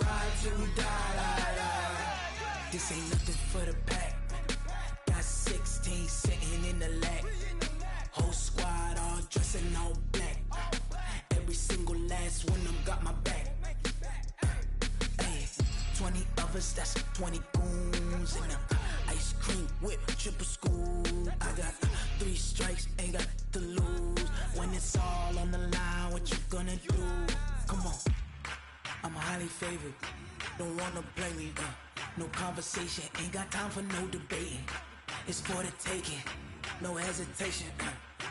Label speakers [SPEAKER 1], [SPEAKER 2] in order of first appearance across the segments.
[SPEAKER 1] ride till we die. This ain't nothing for the pack. Got 16 sitting in the lag. Whole squad all dressed in all black. Every single last one of them got my back. Hey, 20 of us, that's 20 goons in them. Ice cream whip, triple scoop. I got 3 strikes, ain't got to lose. When it's all on the line, what you gonna do? Come on, I'm highly favored. Don't wanna blame me, no conversation, ain't got time for no debating. It's for the taking, no hesitation,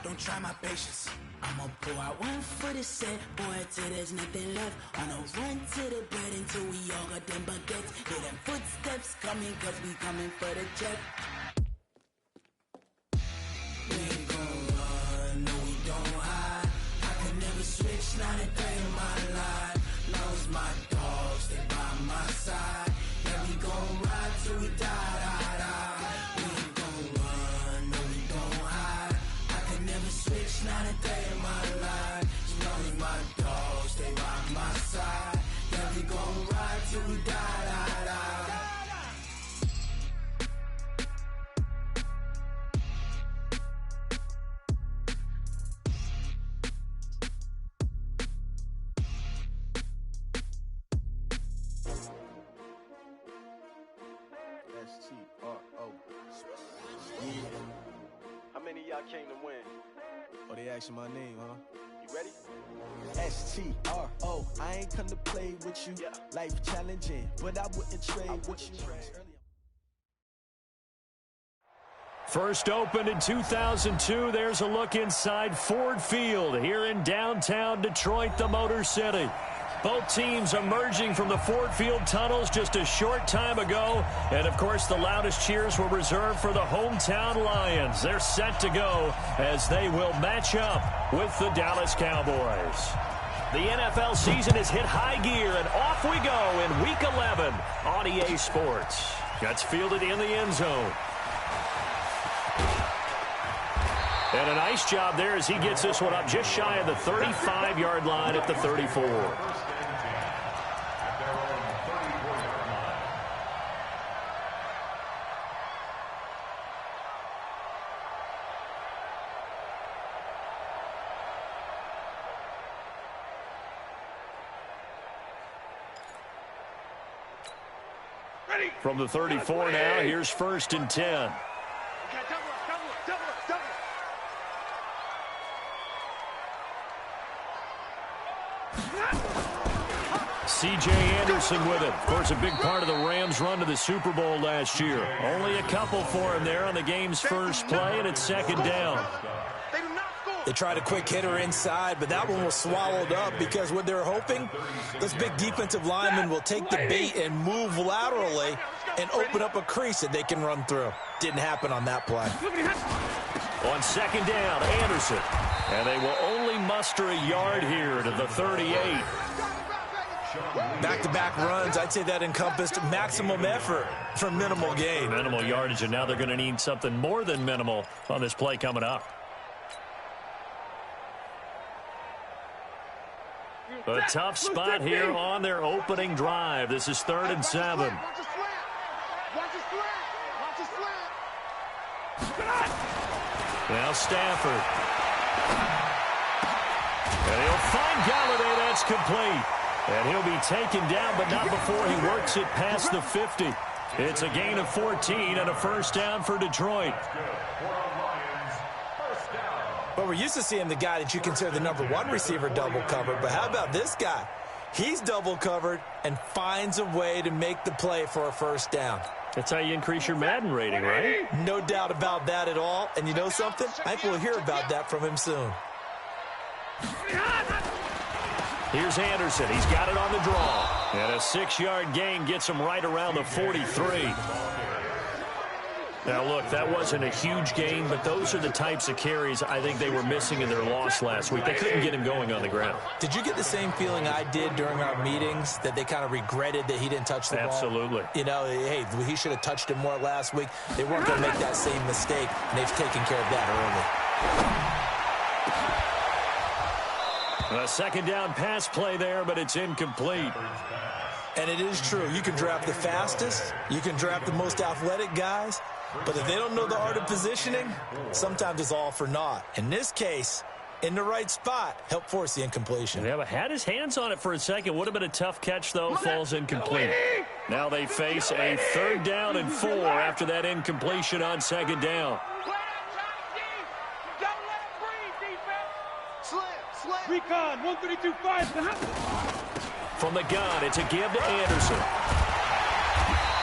[SPEAKER 1] don't try my patience. I'ma pull out one for the set, boy, till there's nothing left. On a run to the bed until we all got them baguettes. Hear them footsteps coming, cause we coming for the check. We ain't gon' run, no we don't hide. I can never switch, not a day in my life. Long as my dogs, they by my side. Yeah, we gon' ride till we die. We ain't gon' run, no we don't hide. I can never switch, not a day in my life. As long as my dogs, stay by my side. Yeah, we gon' ride till we die.
[SPEAKER 2] S-T-R-O. How many of y'all came to win? Oh, they asking my name, huh? You ready? S-T-R-O. I ain't come to play with you. Yeah. Life challenging, but I wouldn't trade with you.
[SPEAKER 3] First opened in 2002. There's a look inside Ford Field here in downtown Detroit, the Motor City. Both teams emerging from the Ford Field tunnels just a short time ago. And, of course, the loudest cheers were reserved for the hometown Lions. They're set to go as they will match up with the Dallas Cowboys. The NFL season has hit high gear, and off we go in Week 11 on EA Sports. Gets fielded in the end zone. And a nice job there as he gets this one up just shy of the 35-yard line at the 34. From the 34 now, here's 1st and 10. C.J. Anderson with it. Of course, a big part of the Rams' run to the Super Bowl last year. Only a couple for him there on the game's first play, and it's 2nd down.
[SPEAKER 4] They tried a quick hitter inside, but that one was swallowed up because what they're hoping, those big defensive linemen will take the bait and move laterally and open up a crease that they can run through. Didn't happen on that play.
[SPEAKER 3] On 2nd down, Anderson. And they will only muster a yard here to the 38.
[SPEAKER 4] Back-to-back runs, I'd say that encompassed maximum effort for minimal gain.
[SPEAKER 3] Minimal yardage, and now they're going to need something more than minimal on this play coming up. A tough spot here on their opening drive. This is 3rd and 7. Now Stafford. And he'll find Galladay. That's complete. And he'll be taken down, but not before he works it past the 50. It's a gain of 14 and a 1st down for Detroit.
[SPEAKER 4] But we're used to seeing the guy that you consider the #1 receiver double covered. But how about this guy? He's double covered and finds a way to make the play for a 1st down.
[SPEAKER 3] That's how you increase your Madden rating, right?
[SPEAKER 4] No doubt about that at all. And you know something? I think we'll hear about that from him soon.
[SPEAKER 3] Here's Anderson. He's got it on the draw. And a 6-yard gain gets him right around the 43. Now, look, that wasn't a huge gain, but those are the types of carries I think they were missing in their loss last week. They couldn't get him going on the ground.
[SPEAKER 4] Did you get the same feeling I did during our meetings, that they kind of regretted that he didn't touch the ball?
[SPEAKER 3] Absolutely.
[SPEAKER 4] You know, hey, he should have touched it more last week. They weren't going to make that same mistake, and they've taken care of that early.
[SPEAKER 3] A 2nd down pass play there, but it's incomplete.
[SPEAKER 4] And it is true. You can draft the fastest. You can draft the most athletic guys. But if they don't know the art of positioning, sometimes it's all for naught. In this case, in the right spot, help force the incompletion.
[SPEAKER 3] Yeah, but had his hands on it for a second. Would have been a tough catch, though. Falls incomplete. Now they face a 3rd down and 4 after that incompletion on 2nd down.
[SPEAKER 5] Recon, 132-5.
[SPEAKER 3] From the gun, it's a give to Anderson.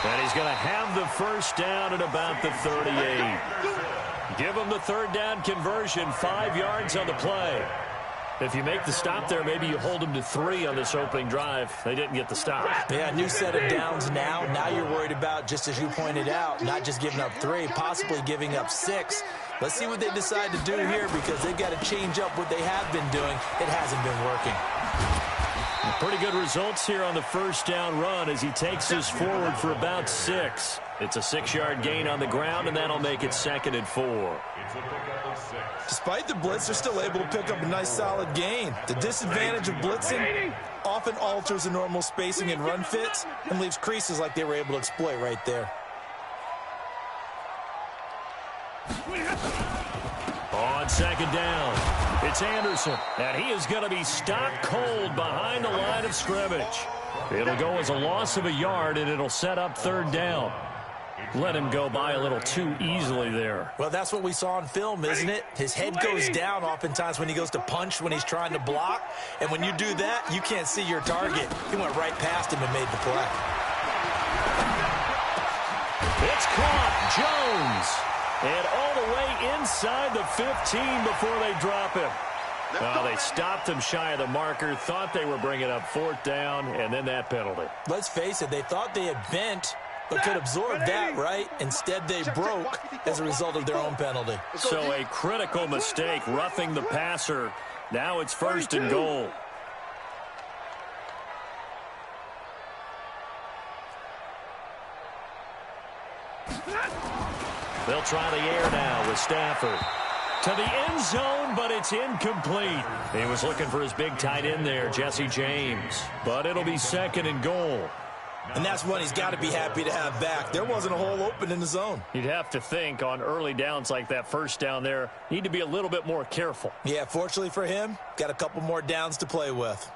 [SPEAKER 3] And he's going to have the 1st down at about the 38. Give him the 3rd down conversion, 5 yards on the play. If you make the stop there, maybe you hold them to 3 on this opening drive. They didn't get the stop.
[SPEAKER 4] Yeah, new set of downs now. Now you're worried about, just as you pointed out, not just giving up 3, possibly giving up 6. Let's see what they decide to do here, because they've got to change up what they have been doing. It hasn't been working.
[SPEAKER 3] Pretty good results here on the 1st down run as he takes this forward for about 6. It's a 6-yard gain on the ground, and that'll make it 2nd and 4.
[SPEAKER 4] Despite the blitz, they're still able to pick up a nice solid gain. The disadvantage of blitzing often alters the normal spacing and run fits and leaves creases like they were able to exploit right there.
[SPEAKER 3] On 2nd down, it's Anderson, and he is going to be stopped cold behind the line of scrimmage. It'll go as a loss of a yard, and it'll set up 3rd down. Let him go by a little too easily there.
[SPEAKER 4] Well, that's what we saw on film, isn't it? His head goes down oftentimes when he goes to punch, when he's trying to block. And when you do that, you can't see your target. He went right past him and made the play.
[SPEAKER 3] It's caught. Jones. And all the way inside the 15 before they drop him. Well, they stopped him shy of the marker, thought they were bringing up 4th down, and then that penalty.
[SPEAKER 4] Let's face it, they thought they had bent, but could absorb that, right? Instead, they broke as a result of their own penalty.
[SPEAKER 3] So a critical mistake, roughing the passer. Now it's 1st and goal. They'll try the air now with Stafford. To the end zone, but it's incomplete. He was looking for his big tight end there, Jesse James. But it'll be 2nd and goal.
[SPEAKER 4] And that's one he's got to be happy to have back. There wasn't a hole open in the zone.
[SPEAKER 3] You'd have to think on early downs like that 1st down there, need to be a little bit more careful.
[SPEAKER 4] Yeah, fortunately for him, got a couple more downs to play with.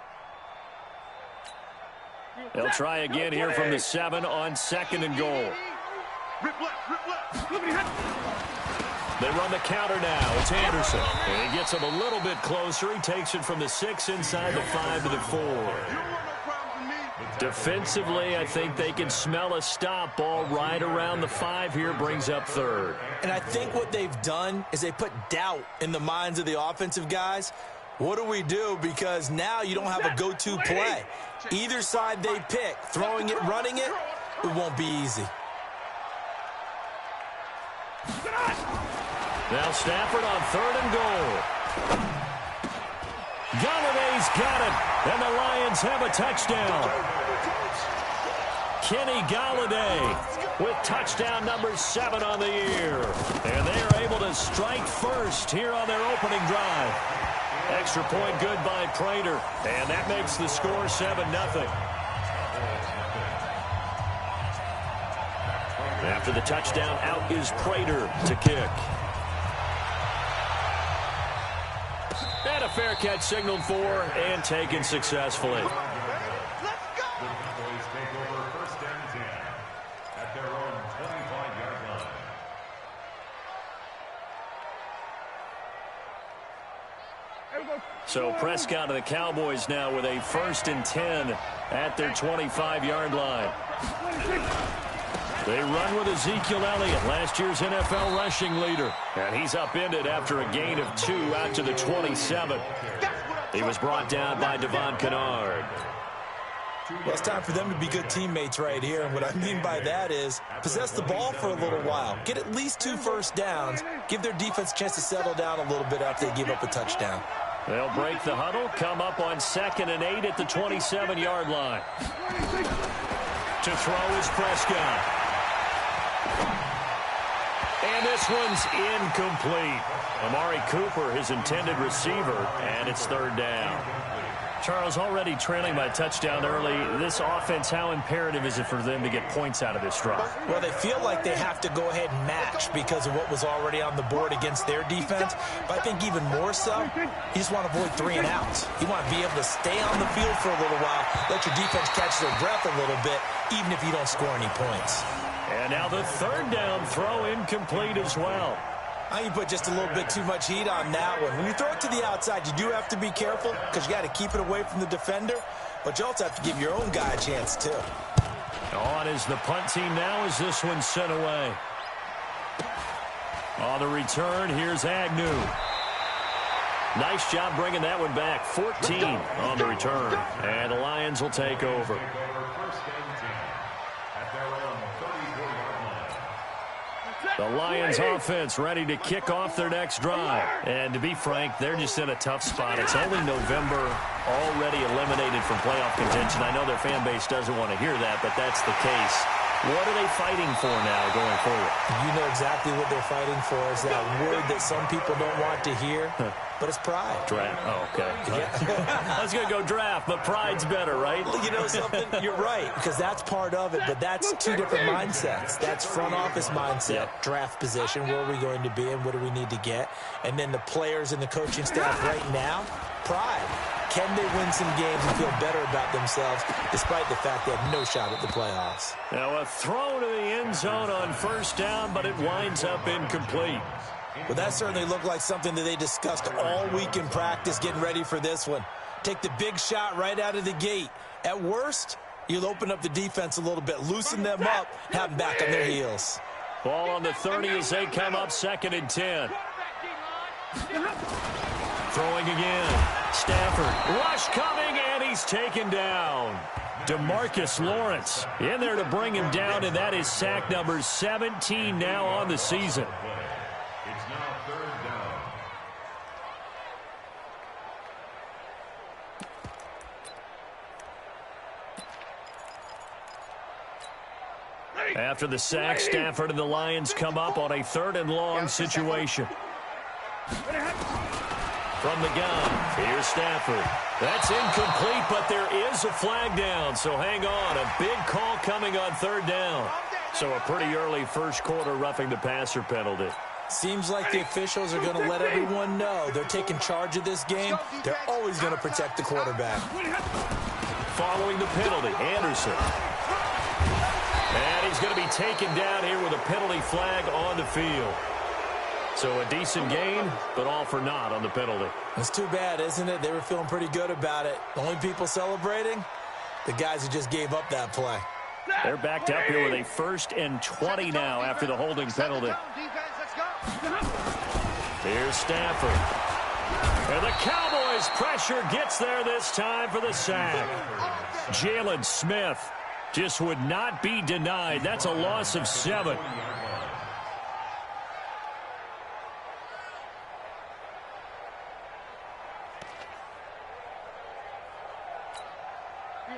[SPEAKER 3] They'll try again here from the 7 on 2nd and goal. They run the counter now. It's Anderson. And he gets him a little bit closer. He takes it from the 6 inside the 5 to the 4. Defensively, I think they can smell a stop ball right around the 5 here. Brings up 3rd.
[SPEAKER 4] And I think what they've done is they put doubt in the minds of the offensive guys. What do we do? Because now you don't have a go-to play. Either side they pick, throwing it, running it, it won't be easy.
[SPEAKER 3] Now Stafford on 3rd and goal. Galladay's got it, and the Lions have a touchdown. Kenny Galladay with touchdown number 7 on the year. And they are able to strike first here on their opening drive. Extra point good by Prater, and that makes the score 7-0. After the touchdown, out is Prater to kick. And a fair catch signaled for and taken successfully.
[SPEAKER 5] Let's go!
[SPEAKER 6] Cowboys take over 1st and 10 at their own 25-yard line.
[SPEAKER 3] So Prescott and the Cowboys now with a 1st and 10 at their 25-yard line. They run with Ezekiel Elliott, last year's NFL rushing leader. And he's upended after a gain of 2 out to the 27. He was brought down by Devon Kennard.
[SPEAKER 4] Well, it's time for them to be good teammates right here. And what I mean by that is possess the ball for a little while. Get at least 2 first downs. Give their defense a chance to settle down a little bit after they give up a touchdown.
[SPEAKER 3] They'll break the huddle, come up on 2nd and 8 at the 27-yard line. To throw is Prescott. And this one's incomplete. Amari Cooper, his intended receiver, and it's 3rd down. Charles, already trailing by touchdown early. This offense, how imperative is it for them to get points out of this drive?
[SPEAKER 4] Well, they feel like they have to go ahead and match because of what was already on the board against their defense. But I think even more so, you just want to avoid 3 and outs. You want to be able to stay on the field for a little while, let your defense catch their breath a little bit, even if you don't score any points.
[SPEAKER 3] And now the third down throw incomplete as well.
[SPEAKER 4] I think you put just a little bit too much heat on that one. When you throw it to the outside, you do have to be careful because you got to keep it away from the defender, but you also have to give your own guy a chance too.
[SPEAKER 3] On is the punt team now as this one's sent away. On the return, here's Agnew. Nice job bringing that one back. 14 on the return, and the Lions will take over. The Lions offense ready to kick off their next drive. And to be frank, they're just in a tough spot. It's only November, already eliminated from playoff contention. I know their fan base doesn't want to hear that, but that's the case. What are they fighting for now going forward?
[SPEAKER 4] You know exactly what they're fighting for. Is that word that some people don't want to hear, but it's pride.
[SPEAKER 3] Draft. Oh, okay. Yeah. I was going to go draft, but pride's better, right?
[SPEAKER 4] Well, you know something? You're right, because that's part of it, but that's 2 different mindsets. That's front office mindset, draft position, where are we going to be and what do we need to get? And then the players and the coaching staff right now, pride. Can they win some games and feel better about themselves despite the fact they have no shot at the playoffs?
[SPEAKER 3] Now a throw to the end zone on first down, but it winds up incomplete.
[SPEAKER 4] Well, that certainly looked like something that they discussed all week in practice getting ready for this one. Take the big shot right out of the gate. At worst, you'll open up the defense a little bit, loosen them up, have them back on their heels.
[SPEAKER 3] Ball on the 30 as they come up 2nd and 10. Throwing again. Stafford. Rush coming, and he's taken down. DeMarcus Lawrence in there to bring him down, and that is sack number 17 now on the season.
[SPEAKER 6] It's now 3rd down.
[SPEAKER 3] After the sack, Stafford and the Lions come up on a 3rd and long situation. From the gun, here's Stafford. That's incomplete, but there is a flag down, so hang on. A big call coming on 3rd down. So a pretty early first quarter roughing the passer penalty.
[SPEAKER 4] Seems like the officials are going to let everyone know they're taking charge of this game. They're always going to protect the quarterback.
[SPEAKER 3] Following the penalty, Anderson. And he's going to be taken down here with a penalty flag on the field. So a decent gain, but all for naught on the penalty.
[SPEAKER 4] It's too bad, isn't it? They were feeling pretty good about it. The only people celebrating, the guys who just gave up that play.
[SPEAKER 3] They're backed up here with a 1st and 20 now after the holding penalty. Here's Stafford. And the Cowboys' pressure gets there this time for the sack. Jalen Smith just would not be denied. That's a loss of 7.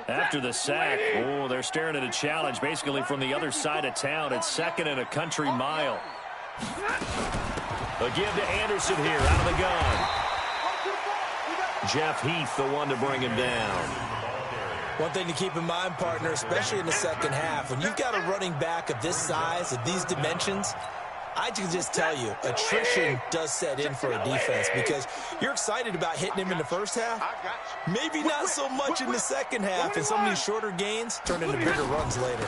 [SPEAKER 3] After the sack, oh, they're staring at a challenge basically from the other side of town. It's 2nd and a country mile. A give to Anderson here out of the gun. Jeff Heath, the one to bring him down.
[SPEAKER 4] One thing to keep in mind, partner, especially in the second half, when you've got a running back of this size, of these dimensions, I can just tell you, attrition does set in for a defense because you're excited about hitting him in the first half. Maybe not so much in the second half, and some of these shorter gains turn into bigger runs later.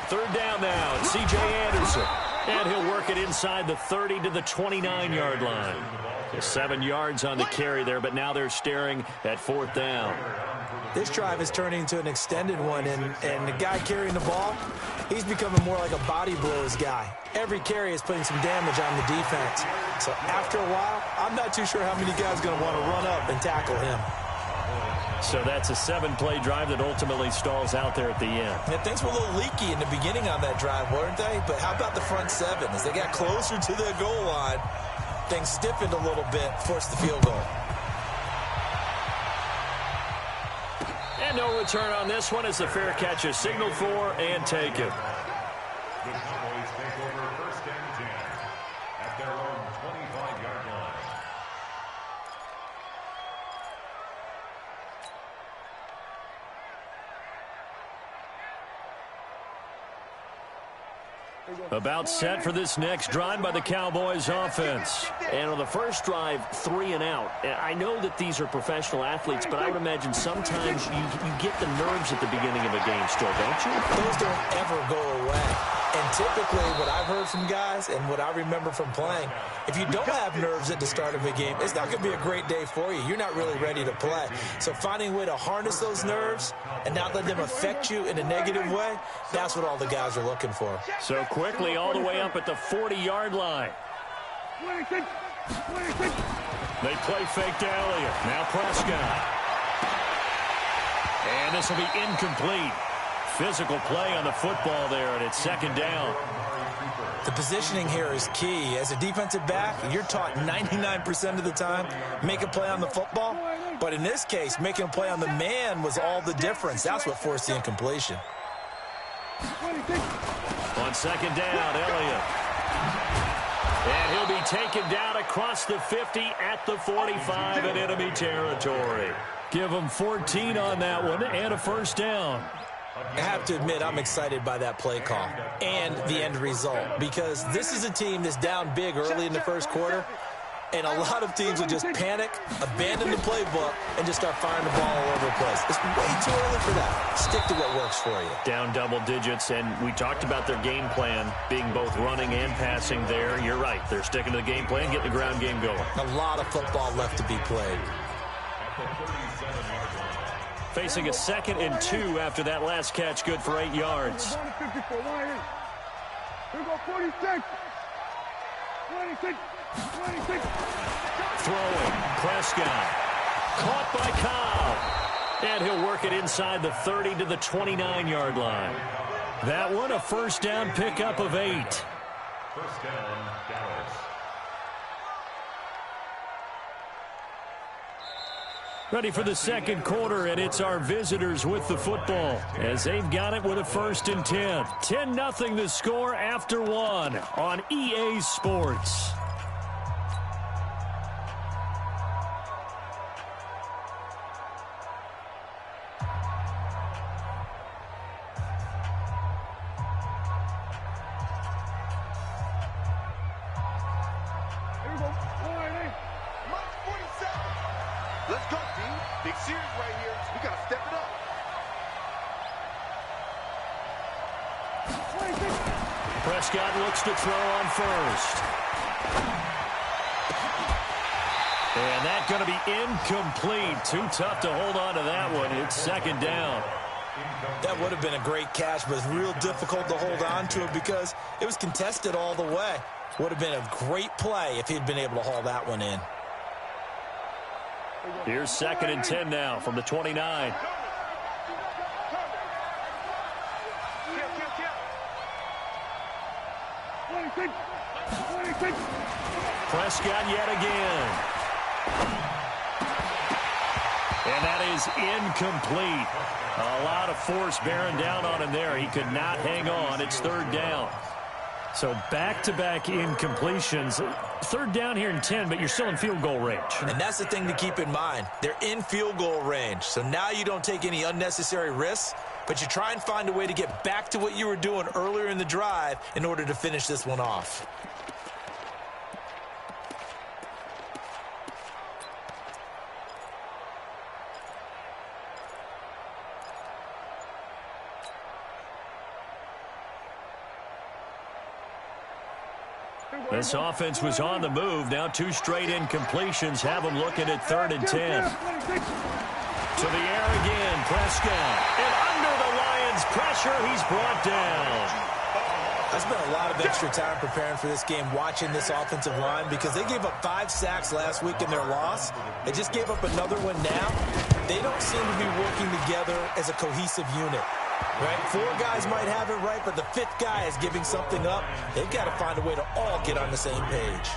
[SPEAKER 3] 3rd down now, C.J. Anderson. And he'll work it inside the 30 to the 29-yard line. 7 yards on the carry there, but now they're staring at 4th down.
[SPEAKER 4] This drive is turning into an extended one, and the guy carrying the ball, he's becoming more like a body blows guy. Every carry is putting some damage on the defense. So after a while, I'm not too sure how many guys are going to want to run up and tackle him.
[SPEAKER 3] So that's a 7-play drive that ultimately stalls out there at the end.
[SPEAKER 4] Yeah, things were a little leaky in the beginning on that drive, weren't they? But how about the front 7? As they got closer to the goal line, things stiffened a little bit, forced the field goal.
[SPEAKER 3] And no return on this one as the fair catch is signaled for and taken.
[SPEAKER 6] The Cowboys take over 1st and 10 at their own 25-yard line.
[SPEAKER 3] About set for this next drive by the Cowboys offense.
[SPEAKER 7] And on the first drive, 3 and out. I know that these are professional athletes, but I would imagine sometimes you get the nerves at the beginning of a game still, don't you?
[SPEAKER 4] Those don't ever go away. And typically what I've heard from guys and what I remember from playing, if you don't have nerves at the start of a game, it's not going to be a great day for you. You're not really ready to play. So finding a way to harness those nerves and not let them affect you in a negative way, that's what all the guys are looking for.
[SPEAKER 3] So quickly all the way up at the 40-yard line.
[SPEAKER 5] 26.
[SPEAKER 3] They play fake to Elliott. Now Prescott. And this will be incomplete. Physical play on the football there, and it's second down.
[SPEAKER 4] The positioning here is key. As a defensive back, you're taught 99% of the time, make a play on the football. But in this case, making a play on the man was all the difference. That's what forced the incompletion.
[SPEAKER 3] On second down, Elliott. And he'll be taken down across the 50 at the 45 in enemy territory. Give him 14 on that one and a first down.
[SPEAKER 4] I have to admit, I'm excited by that play call and the end result, because this is a team that's down big early in the first quarter, and a lot of teams will just panic, abandon the playbook, and just start firing the ball all over the place. It's way too early for that. Stick to what works for you.
[SPEAKER 3] Down double digits, and we talked about their game plan being both running and passing there. You're right. They're sticking to the game plan, getting the ground game going.
[SPEAKER 4] A lot of football left to be played.
[SPEAKER 3] Facing a 2nd and 2 after that last catch, good for 8 yards.
[SPEAKER 5] Here we go, 46. 26.
[SPEAKER 3] Throwing, Prescott. Caught by Cobb. And he'll work it inside the 30 to the 29-yard line. That one, a first down pickup of 8.
[SPEAKER 6] First down, Dallas.
[SPEAKER 3] Ready for the second quarter, and it's our visitors with the football as they've got it with a 1st and 10. 10-0 the score after 1 on EA Sports.
[SPEAKER 5] Let's go, team. Big series right here. We got to step it up.
[SPEAKER 3] Prescott looks to throw on first. And that's going to be incomplete. Too tough to hold on to that one. It's second down.
[SPEAKER 4] That would have been a great catch, but it's real difficult to hold on to it because it was contested all the way. Would have been a great play if he'd been able to haul that one in.
[SPEAKER 3] Here's 2nd and 10 now from the 29. Prescott yet again. And that is incomplete. A lot of force bearing down on him there. He could not hang on. It's 3rd down. So back-to-back incompletions. 3rd down here in 10, but you're still in field goal range.
[SPEAKER 4] And that's the thing to keep in mind. They're in field goal range. So now you don't take any unnecessary risks, but you try and find a way to get back to what you were doing earlier in the drive in order to finish this one off.
[SPEAKER 3] This offense was on the move. Now 2 straight incompletions have them looking at 3rd and 10. To the air again, Prescott. And under the Lions' pressure, he's brought down.
[SPEAKER 4] I spent a lot of extra time preparing for this game, watching this offensive line, because they gave up 5 sacks last week in their loss. They just gave up another one now. They don't seem to be working together as a cohesive unit. Right? 4 guys might have it right, but the 5th guy is giving something up. They've got to find a way to all get on the same page.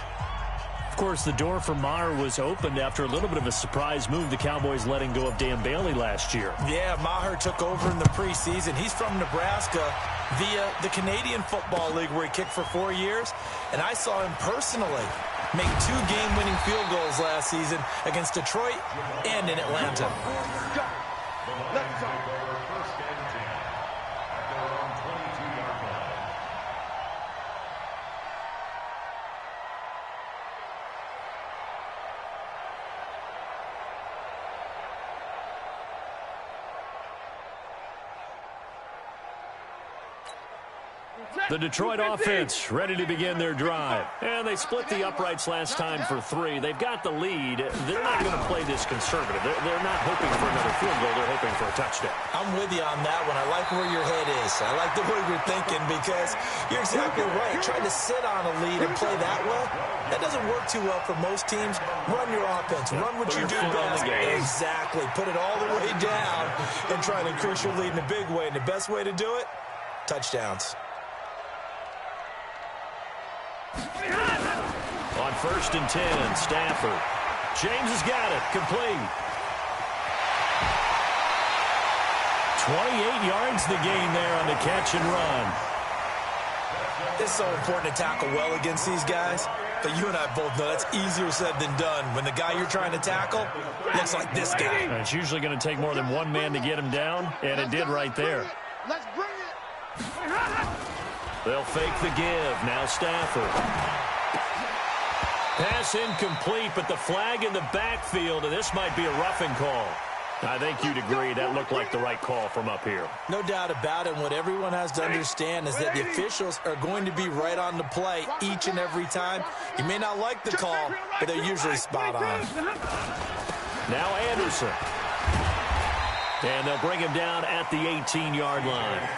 [SPEAKER 3] Of course, the door for Maher was opened after a little bit of a surprise move. The Cowboys letting go of Dan Bailey last year.
[SPEAKER 4] Yeah, Maher took over in the preseason. He's from Nebraska via the Canadian Football League, where he kicked for 4 years. And I saw him personally make 2 game-winning field goals last season against Detroit and in Atlanta.
[SPEAKER 5] Let's go.
[SPEAKER 3] The Detroit offense ready to begin their drive. And they split the uprights last time for 3. They've got the lead. They're not going to play this conservative. They're not hoping for another field goal. They're hoping for a touchdown.
[SPEAKER 4] I'm with you on that one. I like where your head is. I like the way you're thinking because you're exactly right. Trying to sit on a lead and play that way, that doesn't work too well for most teams. Run your offense. Run what you do best. Exactly. Put it all the way down and try to increase your lead in a big way. And the best way to do it, touchdowns.
[SPEAKER 3] On 1st and 10, Stafford. James has got it. Complete. 28 yards the gain there on the catch and run.
[SPEAKER 4] It's so important to tackle well against these guys. But you and I both know that's easier said than done. When the guy you're trying to tackle looks like this guy.
[SPEAKER 3] And it's usually going to take more than one man to get him down, and it did right there.
[SPEAKER 5] Let's bring it.
[SPEAKER 3] They'll fake the give. Now Stafford. Pass incomplete, but the flag in the backfield, and this might be a roughing call. I think you'd agree that looked like the right call from up here.
[SPEAKER 4] No doubt about it. What everyone has to understand is that the officials are going to be right on the play each and every time. You may not like the call, but they're usually spot on.
[SPEAKER 3] Now Anderson. And they'll bring him down at the 18-yard line.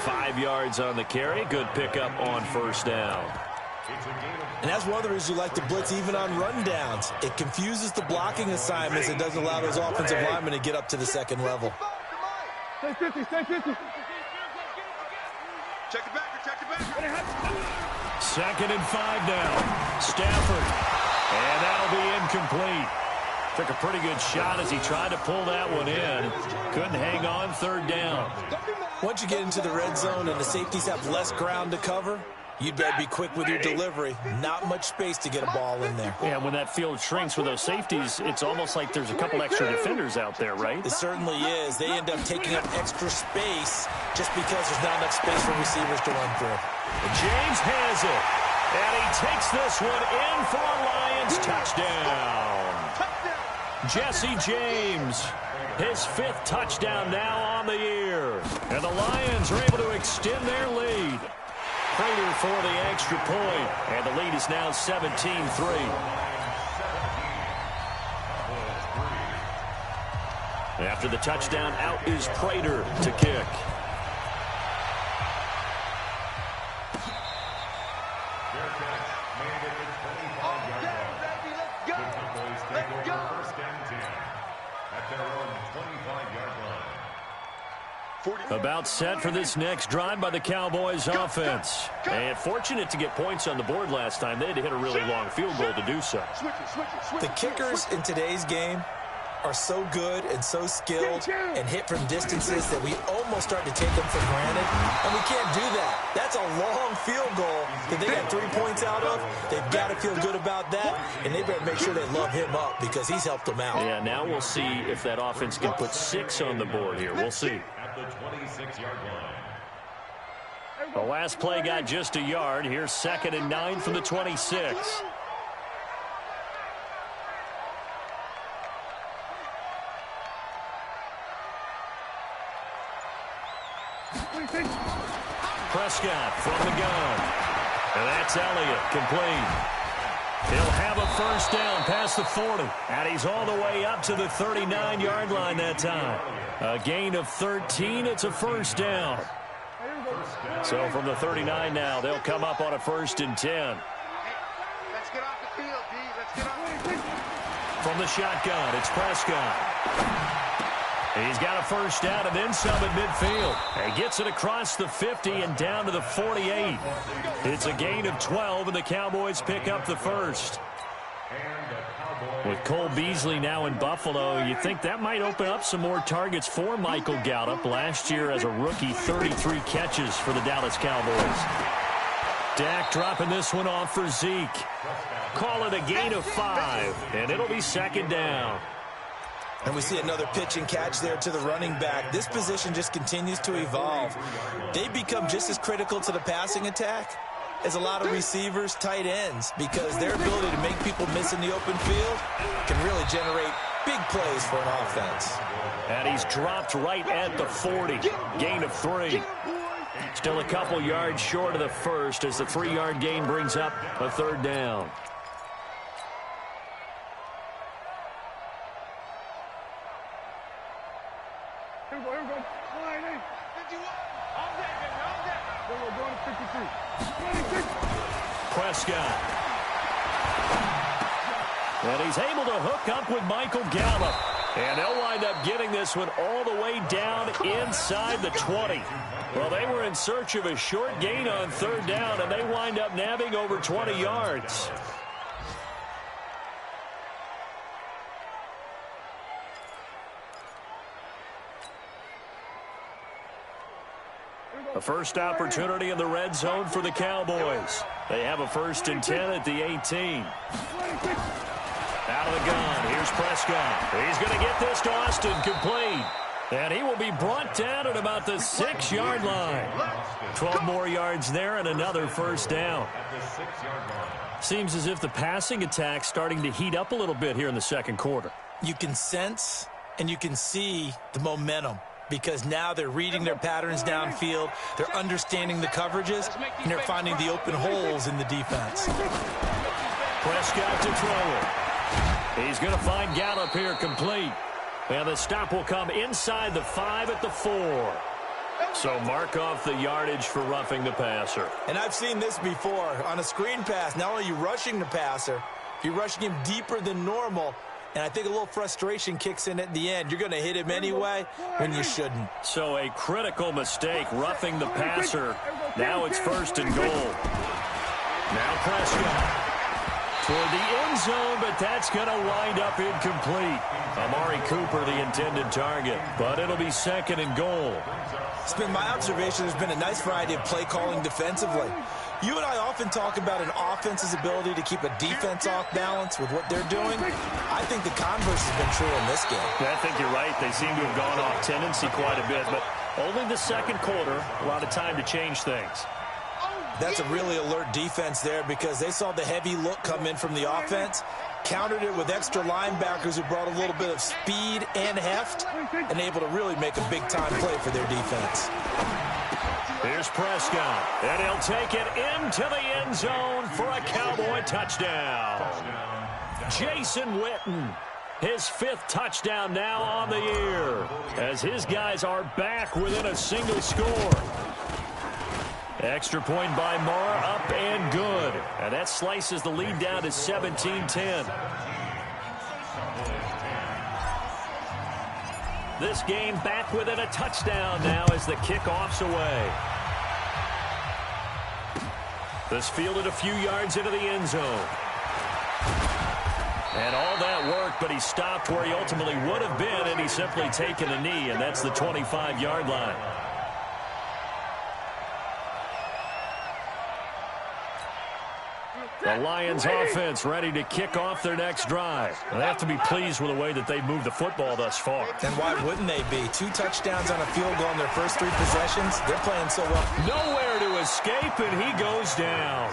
[SPEAKER 3] 5 yards on the carry. Good pickup on 1st down.
[SPEAKER 4] And that's one of the reasons you like to blitz even on rundowns. It confuses the blocking assignments. It doesn't allow those offensive linemen to get up to the second level.
[SPEAKER 5] Stay 50, stay 50. Check it back, check it back.
[SPEAKER 3] 2nd and 5 now. Stafford. And that'll be incomplete. Took a pretty good shot as he tried to pull that one in. Couldn't hang on. 3rd down.
[SPEAKER 4] Once you get into the red zone and the safeties have less ground to cover, you'd better be quick with your delivery. Not much space to get a ball in there.
[SPEAKER 3] Yeah, when that field shrinks with those safeties, it's almost like there's a couple extra defenders out there, right?
[SPEAKER 4] It certainly is. They end up taking up extra space just because there's not enough space for receivers to run through.
[SPEAKER 3] James has it. And he takes this one in for a Lions touchdown. Jesse James, his 5th touchdown now on the year. And the Lions are able to extend their lead. Prater for the extra point, and the lead is now 17-3. After the touchdown, out is Prater to kick. About set for this next drive by the Cowboys offense. And fortunate to get points on the board last time. They had to hit a really long field goal to do so.
[SPEAKER 4] The kickers in today's game are so good and so skilled and hit from distances that we almost start to take them for granted. And we can't do that. That's a long field goal that they got 3 points out of. They've got to feel good about that, and they better make sure they love him up because he's helped them out.
[SPEAKER 3] Yeah, now we'll see if that offense can put 6 on the board here. We'll see.
[SPEAKER 6] The 26-yard line.
[SPEAKER 3] The last play got just a yard. Here's 2nd and 9 from the 26. Prescott from the gun. And that's Elliott, complete. He'll have a 1st down past the 40. And he's all the way up to the 39-yard line that time. A gain of 13. It's a 1st down. So from the 39 now, they'll come up on a 1st and 10.
[SPEAKER 5] Let's get off the field, D. Let's get off.
[SPEAKER 3] From the shotgun, it's Prescott. He's got a 1st down and then some at midfield. He gets it across the 50 and down to the 48. It's a gain of 12, and the Cowboys pick up the 1st. With Cole Beasley now in Buffalo, you think that might open up some more targets for Michael Gallup. Last year as a rookie, 33 catches for the Dallas Cowboys. Dak dropping this one off for Zeke. Call it a gain of 5, and it'll be 2nd down.
[SPEAKER 4] And we see another pitch and catch there to the running back. This position just continues to evolve. They become just as critical to the passing attack as a lot of receivers, tight ends, because their ability to make people miss in the open field can really generate big plays for an offense.
[SPEAKER 3] And he's dropped right at the 40. Gain of 3. Still a couple yards short of the first as the 3-yard gain brings up a third down.
[SPEAKER 8] Here we go. Line 8. 51. All day, baby. All day. We're going to 53. 26.
[SPEAKER 3] Prescott. And he's able to hook up with Michael Gallup. And they'll wind up getting this one all the way down inside the 20. Well, they were in search of a short gain on third down, and they wind up nabbing over 20 yards. A first opportunity in the red zone for the Cowboys. They have a 1st and 10 at the 18. Out of the gun, here's Prescott. He's going to get this to Austin complete. And he will be brought down at about the 6-yard line. 12 more yards there and another first down. Seems as if the passing attack's starting to heat up a little bit here in the second quarter.
[SPEAKER 4] You can sense and you can see the momentum because now they're reading their patterns downfield, they're understanding the coverages, and they're finding the open holes in the defense.
[SPEAKER 3] Prescott to throw it. He's going to find Gallup here complete. And the stop will come inside the 5 at the 4. So mark off the yardage for roughing the passer.
[SPEAKER 4] And I've seen this before. On a screen pass, not only are you rushing the passer, you're rushing him deeper than normal. And I think a little frustration kicks in at the end. You're going to hit him anyway when you shouldn't.
[SPEAKER 3] So a critical mistake, roughing the passer. Now it's 1st and goal. Now Prescott. Toward the end zone, but that's going to wind up incomplete. Amari Cooper, the intended target, but it'll be 2nd and goal.
[SPEAKER 4] It's been my observation there's been a nice variety of play calling defensively. You and I often talk about an offense's ability to keep a defense off balance with what they're doing. I think the converse has been true in this game.
[SPEAKER 3] I think you're right. They seem to have gone off tendency quite a bit, but only the second quarter, a lot of time to change things.
[SPEAKER 4] That's a really alert defense there because they saw the heavy look come in from the offense, countered it with extra linebackers who brought a little bit of speed and heft, and able to really make a big-time play for their defense.
[SPEAKER 3] Here's Prescott, and he'll take it into the end zone for a Cowboy touchdown. Jason Witten, his 5th touchdown now on the year, as his guys are back within a single score. Extra point by Marr, up and good. And that slices the lead down to 17-10. This game back within a touchdown now as the kickoff's away. This fielded a few yards into the end zone. And all that worked, but he stopped where he ultimately would have been, and he's simply taken a knee, and that's the 25-yard line. The Lions offense ready to kick off their next drive. They have to be pleased with the way that they've moved the football thus far.
[SPEAKER 4] And why wouldn't they be? 2 touchdowns on a field goal in their first 3 possessions. They're playing so well.
[SPEAKER 3] Nowhere to escape, and he goes down.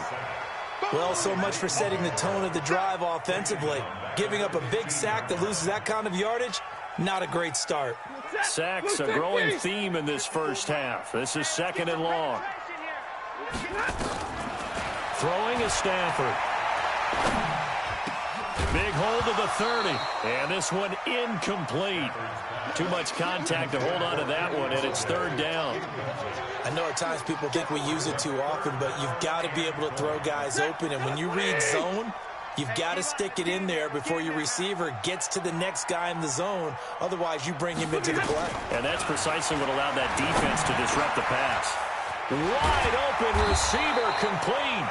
[SPEAKER 4] Well, so much for setting the tone of the drive offensively. Giving up a big sack that loses that kind of yardage, not a great start.
[SPEAKER 3] Sacks, a growing theme in this first half. This is 2nd and long. Throwing is Stafford. Big hold of the 30. And this one incomplete. Too much contact to hold on to that one, and it's 3rd down.
[SPEAKER 4] I know at times people think we use it too often, but you've got to be able to throw guys open. And when you read zone, you've got to stick it in there before your receiver gets to the next guy in the zone. Otherwise, you bring him into the play.
[SPEAKER 3] And that's precisely what allowed that defense to disrupt the pass. Wide open receiver complete.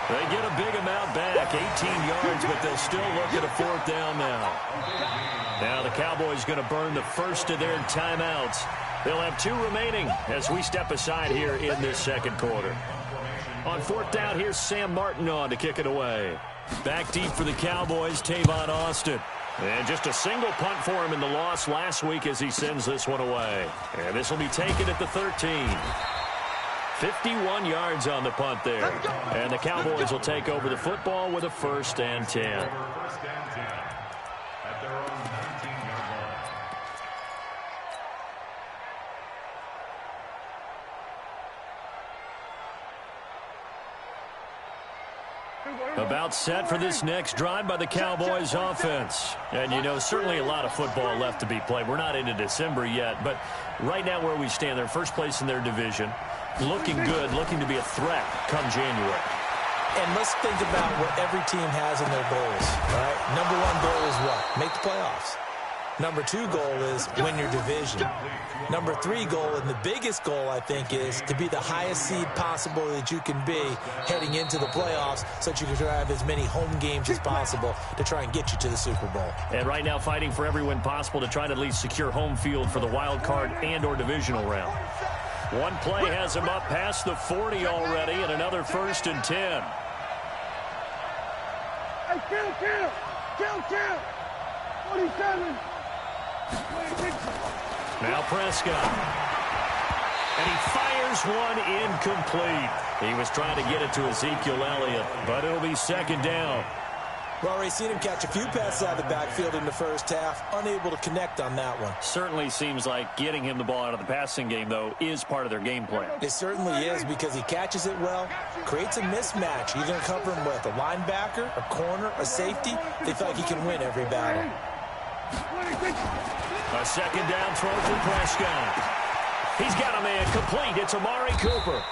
[SPEAKER 3] They get a big amount back, 18 yards, but they'll still look at a 4th down now. Now the Cowboys going to burn the first of their timeouts. They'll have 2 remaining as we step aside here in this second quarter. On 4th down, here's Sam Martin on to kick it away. Back deep for the Cowboys, Tavon Austin. And just a single punt for him in the loss last week as he sends this one away. And this will be taken at the 13. 51 yards on the punt there. And the Cowboys will take over the football with a 1st and 10. About set for this next drive by the Cowboys offense. And, you know, certainly a lot of football left to be played. We're not into December yet, but right now where we stand, they're first place in their division. Looking good, looking to be a threat come January.
[SPEAKER 4] And let's think about what every team has in their goals, all right? Number one goal is what? Make the playoffs. Number two goal is win your division. Number three goal, and the biggest goal, I think, is to be the highest seed possible that you can be heading into the playoffs so that you can have as many home games as possible to try and get you to the Super Bowl.
[SPEAKER 3] And right now fighting for every win possible to try to at least secure home field for the wild card and or divisional round. One play has him up past the 40 already, and another 1st and 10.
[SPEAKER 8] Hey, kill. 47.
[SPEAKER 3] Now Prescott. And he fires one incomplete. He was trying to get it to Ezekiel Elliott, but it'll be 2nd down.
[SPEAKER 4] We've already seen him catch a few passes out of the backfield in the first half, unable to connect on that one.
[SPEAKER 3] Certainly seems like getting him the ball out of the passing game, though, is part of their game plan.
[SPEAKER 4] It certainly is, because he catches it well, creates a mismatch. You're going to cover him with a linebacker, a corner, a safety. They feel like he can win every battle.
[SPEAKER 3] A 2nd down throw for Prescott. He's got a man complete. It's Amari Cooper.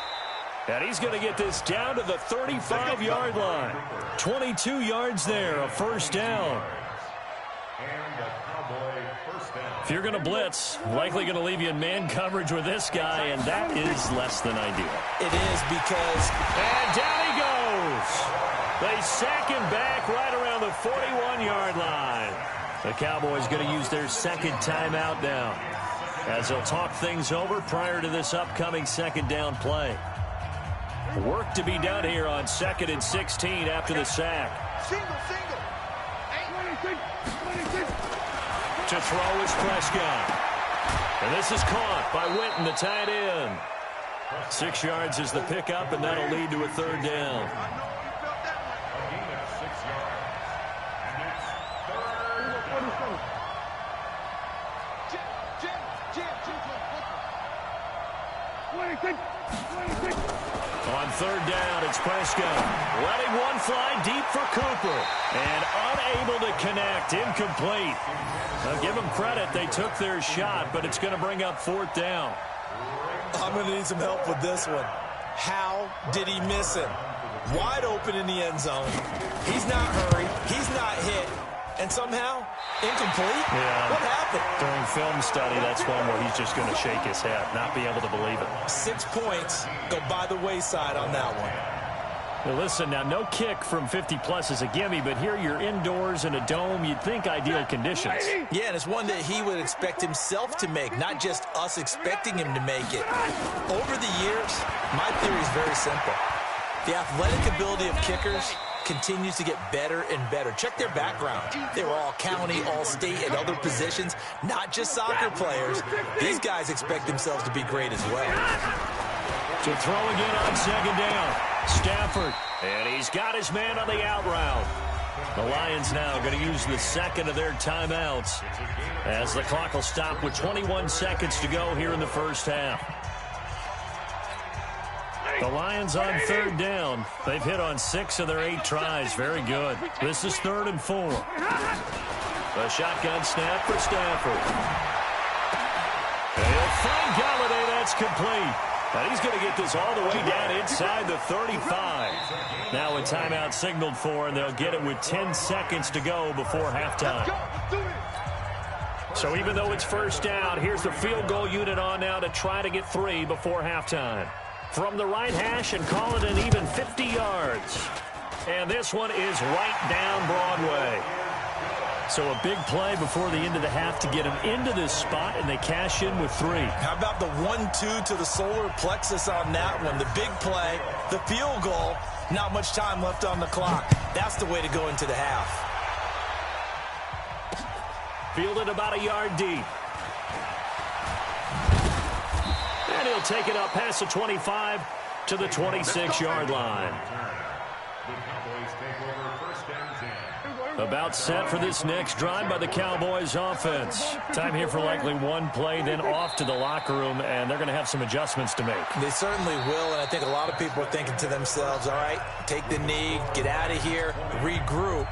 [SPEAKER 3] And he's going to get this down to the 35-yard line. 22 yards there, a 1st down. If you're going to blitz, likely going to leave you in man coverage with this guy, and that is less than ideal.
[SPEAKER 4] It is, because...
[SPEAKER 3] And down he goes. They sack him back right around the 41-yard line. The Cowboys going to use their 2nd timeout now, as they'll talk things over prior to this upcoming 2nd down play. Work to be done here on 2nd and 16 after the sack.
[SPEAKER 5] Single.
[SPEAKER 3] To throw is Prescott. And this is caught by Witten, the tight end. 6 yards is the pickup, and that'll lead to a 3rd down. On 3rd down, it's Prescott. Letting one fly deep for Cooper. And unable to connect. Incomplete. Now give them credit. They took their shot, but it's going to bring up 4th down.
[SPEAKER 4] I'm going to need some help with this one. How did he miss him? Wide open in the end zone. He's not hurried. He's not hit. And somehow, incomplete?
[SPEAKER 3] Yeah.
[SPEAKER 4] What happened?
[SPEAKER 3] During film study, that's one where he's just going to shake his head, not be able to believe it.
[SPEAKER 4] 6 points go by the wayside on that one.
[SPEAKER 3] Well, listen, now, no kick from 50-plus is a gimme, but here you're indoors in a dome. You'd think ideal conditions.
[SPEAKER 4] Yeah, and it's one that he would expect himself to make, not just us expecting him to make it. Over the years, my theory is very simple. The athletic ability of kickers continues to get better and better. Check their background. They were all county, all state, and other positions, not just soccer players. These guys expect themselves to be great as well.
[SPEAKER 3] To throw again on 2nd down. Stafford, and he's got his man on the out route. The Lions now going to use the 2nd of their timeouts, as the clock will stop with 21 seconds to go here in the first half. The Lions on 3rd down. They've hit on 6 of their 8 tries. Very good. This is 3rd and 4. A shotgun snap for Stafford. And he'll find Galladay. That's complete. And he's going to get this all the way down inside the 35. Now a timeout signaled for, and they'll get it with 10 seconds to go before halftime. So even though it's 1st down, here's the field goal unit on now to try to get 3 before halftime. From the right hash, and call it an even 50 yards. And this one is right down Broadway. So a big play before the end of the half to get them into this spot, and they cash in with 3.
[SPEAKER 4] How about the 1-2 to the solar plexus on that one? The big play, the field goal, not much time left on the clock. That's the way to go into the half.
[SPEAKER 3] Fielded about a yard deep. And he'll take it up past the 25 to the 26-yard line.
[SPEAKER 6] The Cowboys take over first down 10.
[SPEAKER 3] About set for this next drive by the Cowboys offense. Time here for likely one play, then off to the locker room, and they're going to have some adjustments to make.
[SPEAKER 4] They certainly will, and I think a lot of people are thinking to themselves, all right, take the knee, get out of here, regroup.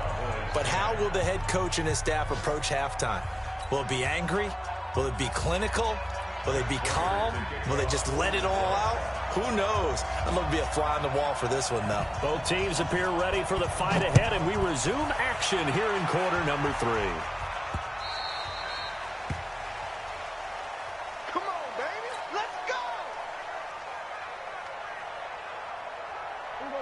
[SPEAKER 4] But how will the head coach and his staff approach halftime? Will it be angry? Will it be clinical? Will they be calm? Will they just let it all out? Who knows? I'd love to be a fly on the wall for this one, though.
[SPEAKER 3] Both teams appear ready for the fight ahead, and we resume action here in quarter number 3.
[SPEAKER 5] Come on, baby. Let's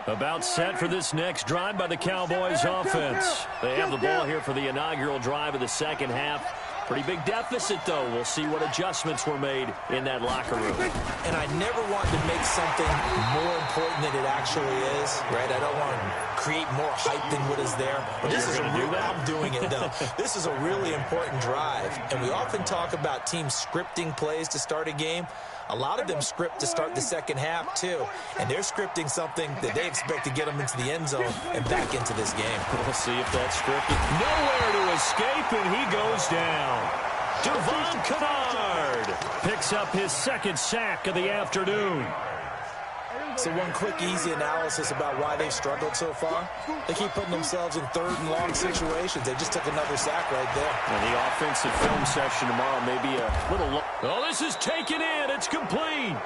[SPEAKER 5] go.
[SPEAKER 3] About set for this next drive by the Cowboys offense. They have the ball here for the inaugural drive of the second half. Pretty big deficit, though. We'll see what adjustments were made in that locker room.
[SPEAKER 4] And I never want to make something more important than it actually is, right? I don't want to create more hype than what is there. But this is a real, I'm doing it, though. This is a really important drive. And we often talk about teams scripting plays to start a game. A lot of them script to start the second half, too. And they're scripting something that they expect to get them into the end zone and back into this game.
[SPEAKER 3] We'll see if that's scripted. Nowhere to escape, and he goes down. Devon Kennard picks up his second sack of the afternoon.
[SPEAKER 4] So one quick, easy analysis about why they've struggled so far. They keep putting themselves in third and long situations. They just took another sack right there.
[SPEAKER 3] And the offensive film session tomorrow may be a little low. Oh, this is taken in. It's complete.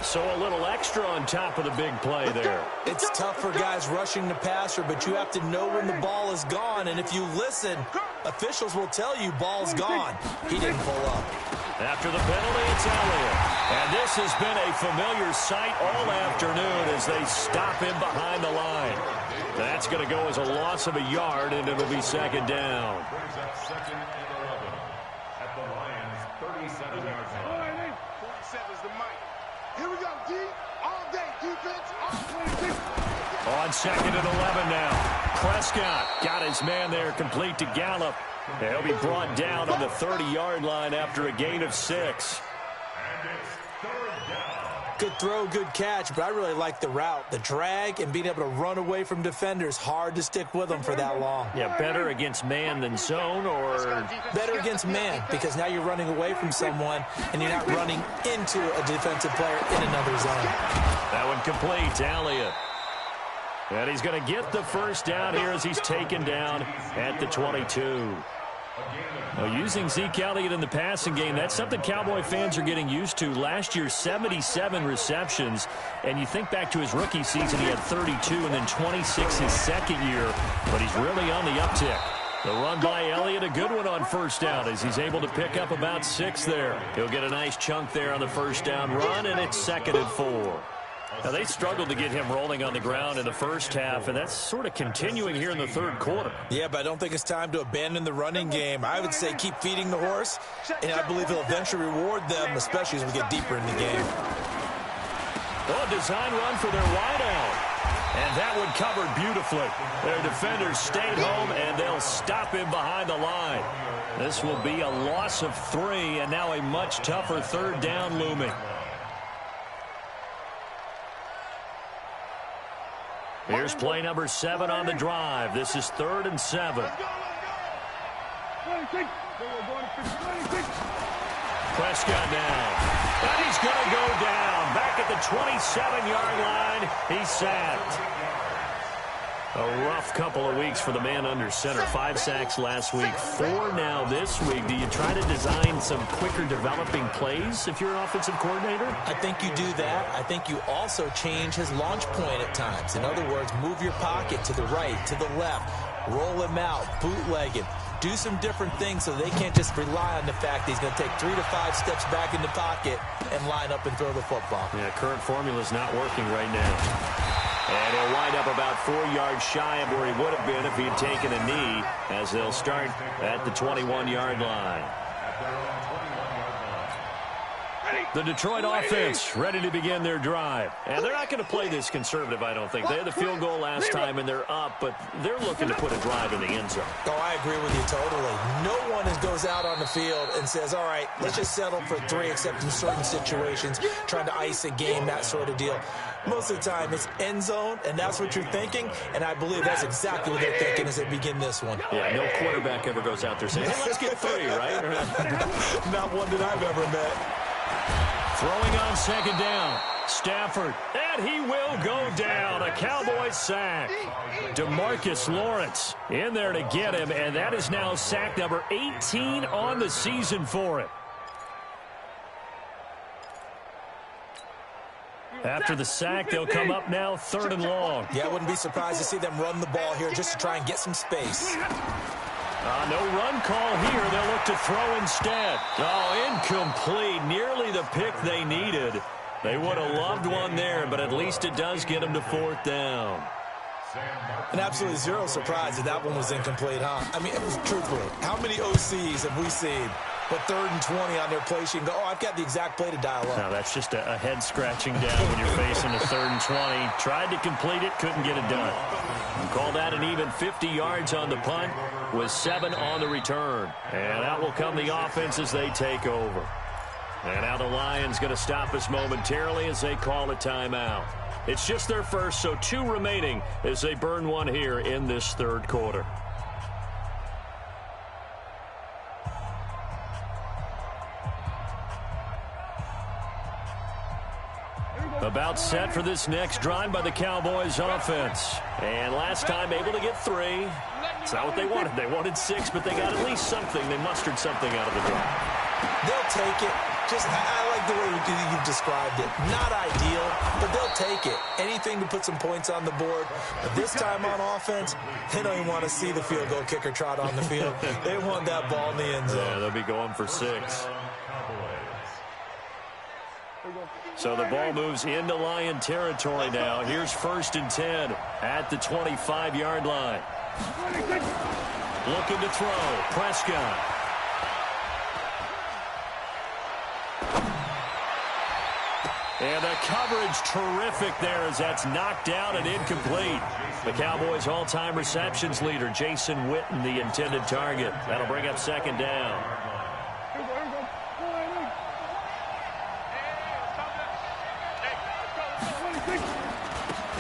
[SPEAKER 3] So a little extra on top of the big play there.
[SPEAKER 4] It's tough for guys rushing the passer, but you have to know when the ball is gone. And if you listen, officials will tell you ball's gone. He didn't pull up.
[SPEAKER 3] After the penalty, it's Elliott. And this has been a familiar sight all afternoon as they stop him behind the line. That's going to go as a loss of a yard, and it'll be second down.
[SPEAKER 6] Brings up second and 11 at the Lions' 37-yard line.
[SPEAKER 5] 47's the mic. Here we go, D. All day defense.
[SPEAKER 3] On second and 11 now. Prescott got his man there complete to Gallup. He'll be brought down on the 30-yard line after a gain of 6.
[SPEAKER 6] And it's third down.
[SPEAKER 4] Good throw, good catch, but I really like the route. The drag and being able to run away from defenders, hard to stick with them for that long.
[SPEAKER 3] Yeah, better against man than zone, or
[SPEAKER 4] better against man, because now you're running away from someone and you're not running into a defensive player in another zone.
[SPEAKER 3] That one complete. Elliott. And he's going to get the first down here as he's taken down at the 22. Well, using Zeke Elliott in the passing game, that's something Cowboy fans are getting used to. Last year, 77 receptions. And you think back to his rookie season, he had 32 and then 26 his second year. But he's really on the uptick. The run by Elliott, a good one on first down as he's able to pick up about 6 there. He'll get a nice chunk there on the first down run, and it's second and 4. Now, they struggled to get him rolling on the ground in the first half, and that's sort of continuing here in the third quarter.
[SPEAKER 4] Yeah, but I don't think it's time to abandon the running game. I would say keep feeding the horse, and I believe he'll eventually reward them, especially as we get deeper in the game.
[SPEAKER 3] Well, a design run for their wideout. And that one covered beautifully. Their defenders stayed home, and they'll stop him behind the line. This will be a loss of 3, and now a much tougher third down looming. Here's play number 7 on the drive. This is 3rd and 7. Prescott down. And he's going to go down. Back at the 27-yard line. He's sacked. A rough couple of weeks for the man under center. 5 sacks last week, 4 now this week. Do you try to design some quicker developing plays if you're an offensive coordinator?
[SPEAKER 4] I think you do that. I think you also change his launch point at times. In other words, move your pocket to the right, to the left, roll him out, bootleg him. Do some different things so they can't just rely on the fact that he's going to take 3 to 5 steps back in the pocket and line up and throw the football.
[SPEAKER 3] Yeah, current formula's not working right now. And he'll wind up about 4 yards shy of where he would have been if he had taken a knee, as they'll start at the 21-yard line. The Detroit offense ready to begin their drive. And they're not going to play this conservative, I don't think. They had the field goal last time, and they're up, but they're looking to put a drive in the end zone.
[SPEAKER 4] Oh, I agree with you totally. No one goes out on the field and says, all right, let's just settle for 3, except in certain situations, trying to ice a game, that sort of deal. Most of the time, it's end zone, and that's what you're thinking, and I believe that's exactly what they're thinking as they begin this one.
[SPEAKER 3] Yeah, no quarterback ever goes out there saying, hey, let's get 3, right?
[SPEAKER 4] Not one that I've ever met.
[SPEAKER 3] Throwing on second down. Stafford, and he will go down. A Cowboys sack. DeMarcus Lawrence in there to get him, and that is now sack number 18 on the season for him. After the sack, they'll come up now 3rd and long.
[SPEAKER 4] Yeah, I wouldn't be surprised to see them run the ball here just to try and get some space.
[SPEAKER 3] No run call here. They'll look to throw instead. Oh, incomplete. Nearly the pick they needed. They would have loved one there, but at least it does get them to 4th down.
[SPEAKER 4] And absolutely zero surprise that one was incomplete, huh? I mean, truthfully, how many OCs have we seen with 3rd and 20 on their play sheet and go, oh, I've got the exact play to dial up?
[SPEAKER 3] No, that's just a head-scratching down when you're facing a 3rd and 20. Tried to complete it, couldn't get it done. You call that an even 50 yards on the punt with 7 on the return. And out will come the offense as they take over. And now the Lions going to stop us momentarily as they call a timeout. It's just their first, so 2 remaining as they burn one here in this 3rd quarter. About set for this next drive by the Cowboys offense. And last time able to get 3. It's not what they wanted. They wanted 6, but they got at least something. They mustered something out of the drive.
[SPEAKER 4] They'll take it. I like the way you've described it. Not ideal, but they'll take it. Anything to put some points on the board. But this time on offense, they don't even want to see the field goal kicker trot on the field. They want that ball in the end zone.
[SPEAKER 3] Yeah, they'll be going for 6. So the ball moves into Lion territory now. Here's 1st and 10 at the 25-yard line. Looking to throw. Prescott. And the coverage terrific there as that's knocked down and incomplete. The Cowboys' all-time receptions leader, Jason Witten, the intended target. That'll bring up 2nd down.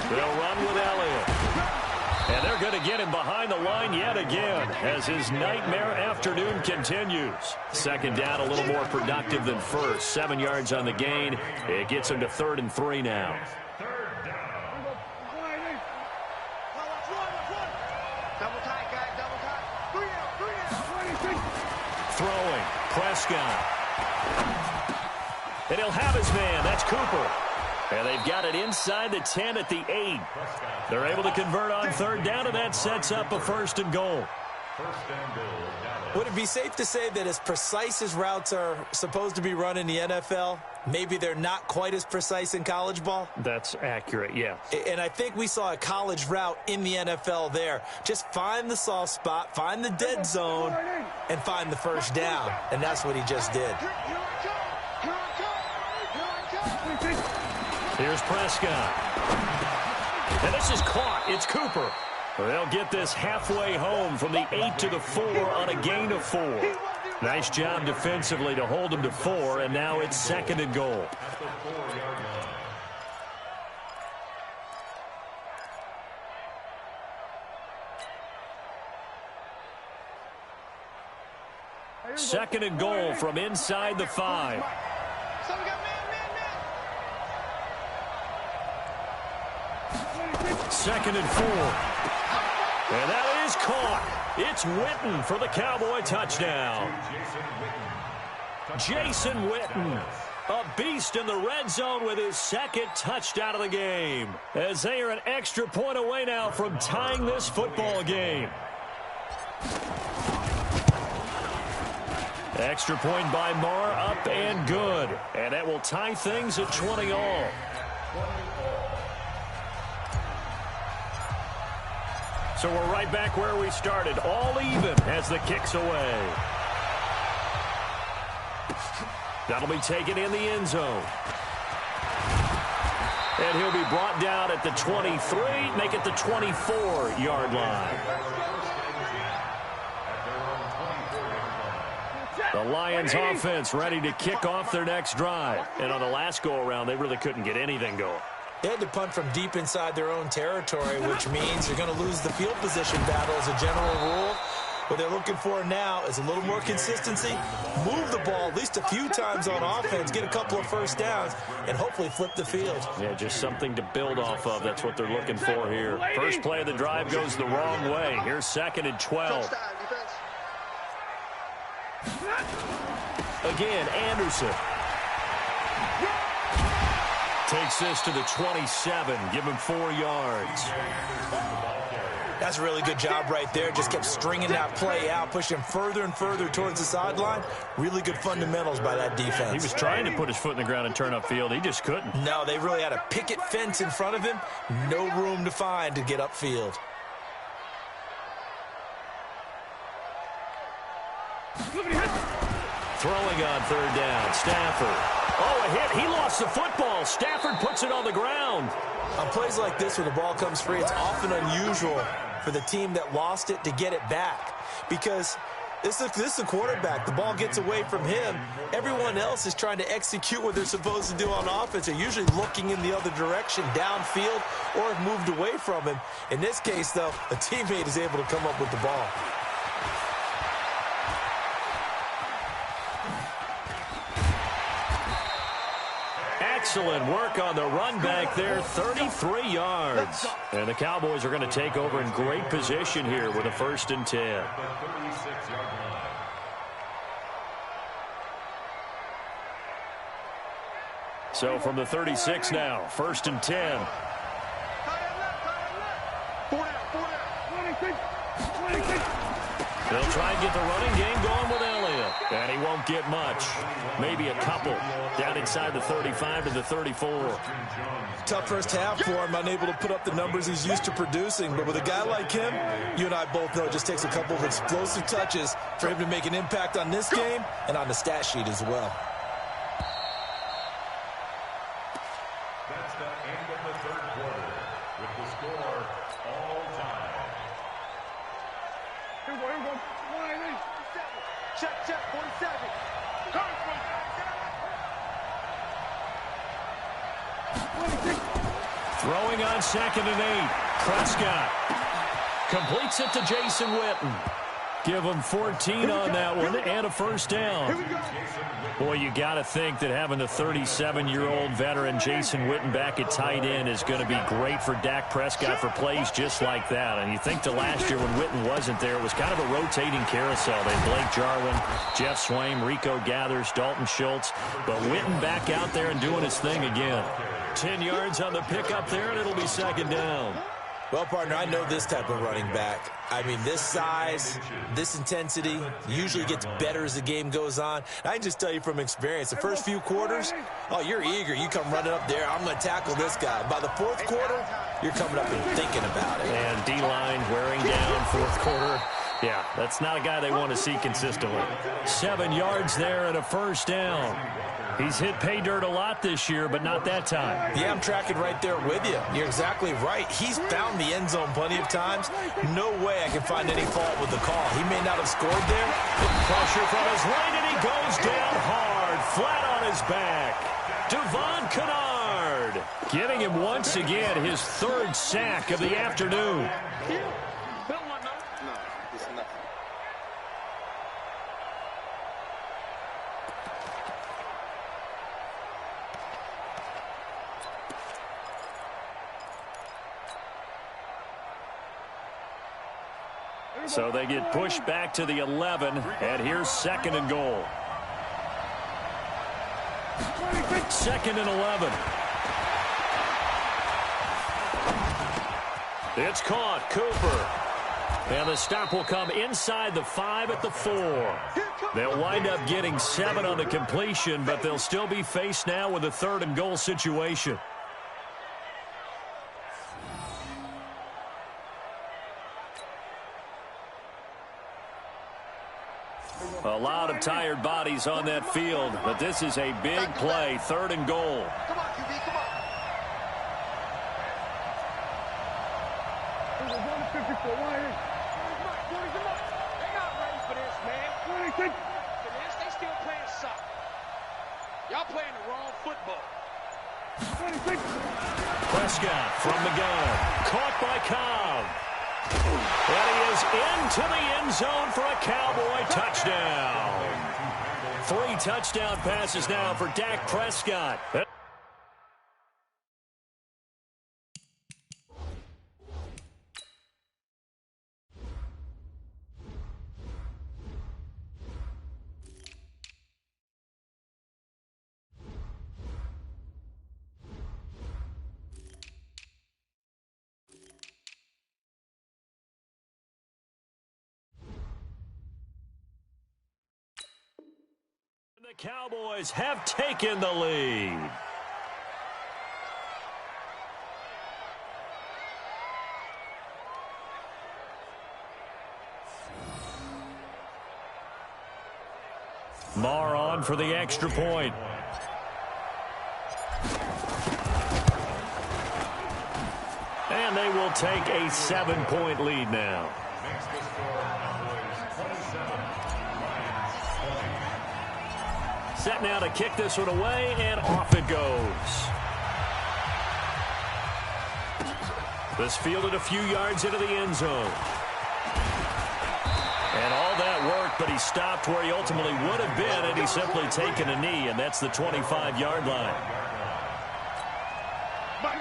[SPEAKER 3] They'll run with Elliott. And they're going to get him behind the line yet again as his nightmare afternoon continues. 2nd down, a little more productive than first. 7 yards on the gain. It gets him to 3rd and 3 now. Throwing. Prescott. And he'll have his man. That's Cooper. And they've got it inside the 10 at the 8. They're able to convert on 3rd down, and that sets up a 1st and goal.
[SPEAKER 4] Would it be safe to say that as precise as routes are supposed to be run in the NFL, maybe they're not quite as precise in college ball?
[SPEAKER 3] That's accurate, yeah.
[SPEAKER 4] And I think we saw a college route in the NFL there. Just find the soft spot, find the dead zone, and find the 1st down. And that's what he just did.
[SPEAKER 3] Here's Prescott. And this is caught. It's Cooper. They'll get this halfway home from the 8 to the 4 on a gain of 4. Nice job defensively to hold them to 4, and now it's 2nd and goal. Second and goal from inside the 5. Second and 4. And that is caught. It's Witten for the Cowboy touchdown. Jason Witten, a beast in the red zone with his 2nd touchdown of the game. As they are an extra point away now from tying this football game. Extra point by Marr, up and good. And that will tie things at 20 all. So we're right back where we started, all even as the kick's away. That'll be taken in the end zone. And he'll be brought down at the 23, make it the 24-yard line. The Lions offense ready to kick off their next drive. And on the last go-around, they really couldn't get anything going.
[SPEAKER 4] They had to punt from deep inside their own territory, which means you're going to lose the field position battle as a general rule. What they're looking for now is a little more consistency, move the ball at least a few times on offense, get a couple of first downs, and hopefully flip the field.
[SPEAKER 3] Yeah, just something to build off of. That's what they're looking for here. First play of the drive goes the wrong way. Here's 2nd and 12. Again, Anderson. Takes this to the 27. Give him 4 yards.
[SPEAKER 4] That's a really good job right there. Just kept stringing that play out, pushing further and further towards the sideline. Really good fundamentals by that defense.
[SPEAKER 3] He was trying to put his foot in the ground and turn upfield. He just couldn't.
[SPEAKER 4] No, they really had a picket fence in front of him. No room to find to get upfield.
[SPEAKER 3] Throwing on 3rd down, Stafford. Oh, a hit. He lost the football. Stafford puts it on the ground.
[SPEAKER 4] On plays like this where the ball comes free, it's often unusual for the team that lost it to get it back. Because this is a quarterback. The ball gets away from him. Everyone else is trying to execute what they're supposed to do on offense. They're usually looking in the other direction, downfield, or have moved away from him. In this case, though, a teammate is able to come up with the ball.
[SPEAKER 3] Excellent work on the run back there, 33 yards. And the Cowboys are going to take over in great position here with a 1st and 10. So from the 36 now, 1st and 10. They'll try and get the running game going with Elliott. And he won't get much. Maybe a couple. Down inside the 35 to the 34.
[SPEAKER 4] Tough first half for him. Unable to put up the numbers he's used to producing. But with a guy like him, you and I both know it just takes a couple of explosive touches for him to make an impact on this game and on the stat sheet as well.
[SPEAKER 6] That's the end of the 3rd quarter with the score all time.
[SPEAKER 8] Here we go. 180.
[SPEAKER 5] Check, 47.
[SPEAKER 3] Throwing on 2nd and 8. Prescott completes it to Jason Witten. Give him 14 on that one and a 1st down. Boy, you got to think that having the 37-year-old veteran Jason Witten back at tight end is going to be great for Dak Prescott for plays just like that. And you think to last year when Witten wasn't there, it was kind of a rotating carousel. They had Blake Jarwin, Jeff Swaim, Rico Gathers, Dalton Schultz. But Witten back out there and doing his thing again. 10 yards on the pickup there, and it'll be 2nd down.
[SPEAKER 4] Well, partner, I know this type of running back. I mean, this size, this intensity usually gets better as the game goes on. I can just tell you from experience, the first few quarters, oh, you're eager. You come running up there, I'm going to tackle this guy. By the 4th quarter, you're coming up and thinking about it.
[SPEAKER 3] And D-line wearing down 4th quarter. Yeah, that's not a guy they want to see consistently. 7 yards there and a 1st down. He's hit pay dirt a lot this year, but not that time.
[SPEAKER 4] Yeah, I'm tracking right there with you. You're exactly right. He's found the end zone plenty of times. No way I can find any fault with the call. He may not have scored there.
[SPEAKER 3] Pressure from his right, and he goes down hard, flat on his back. Devon Kennard getting him once again his 3rd sack of the afternoon. So they get pushed back to the 11, and here's 2nd and goal. 2nd and 11. It's caught, Cooper. And the stop will come inside the 5 at the 4. They'll wind up getting 7 on the completion, but they'll still be faced now with a 3rd and goal situation. A lot of of tired bodies on that field, but this is a big play, 3rd and goal.
[SPEAKER 5] Come on, QB, come on.
[SPEAKER 8] We're going to 54. Why is?
[SPEAKER 9] They're not ready for this, man.
[SPEAKER 8] 26.
[SPEAKER 9] For this, they still playing soccer. Y'all playing the wrong football.
[SPEAKER 8] 26.
[SPEAKER 3] Prescott from the gun, caught by Cobb. And he is into the end zone for a Cowboy touchdown. 3 touchdown passes now for Dak Prescott. The Cowboys have taken the lead. Marr on for the extra point. And they will take a 7-point lead now. Set now to kick this one away, and off it goes. This fielded a few yards into the end zone. And all that worked, but he stopped where he ultimately would have been had he simply taken a knee, and that's the 25-yard line.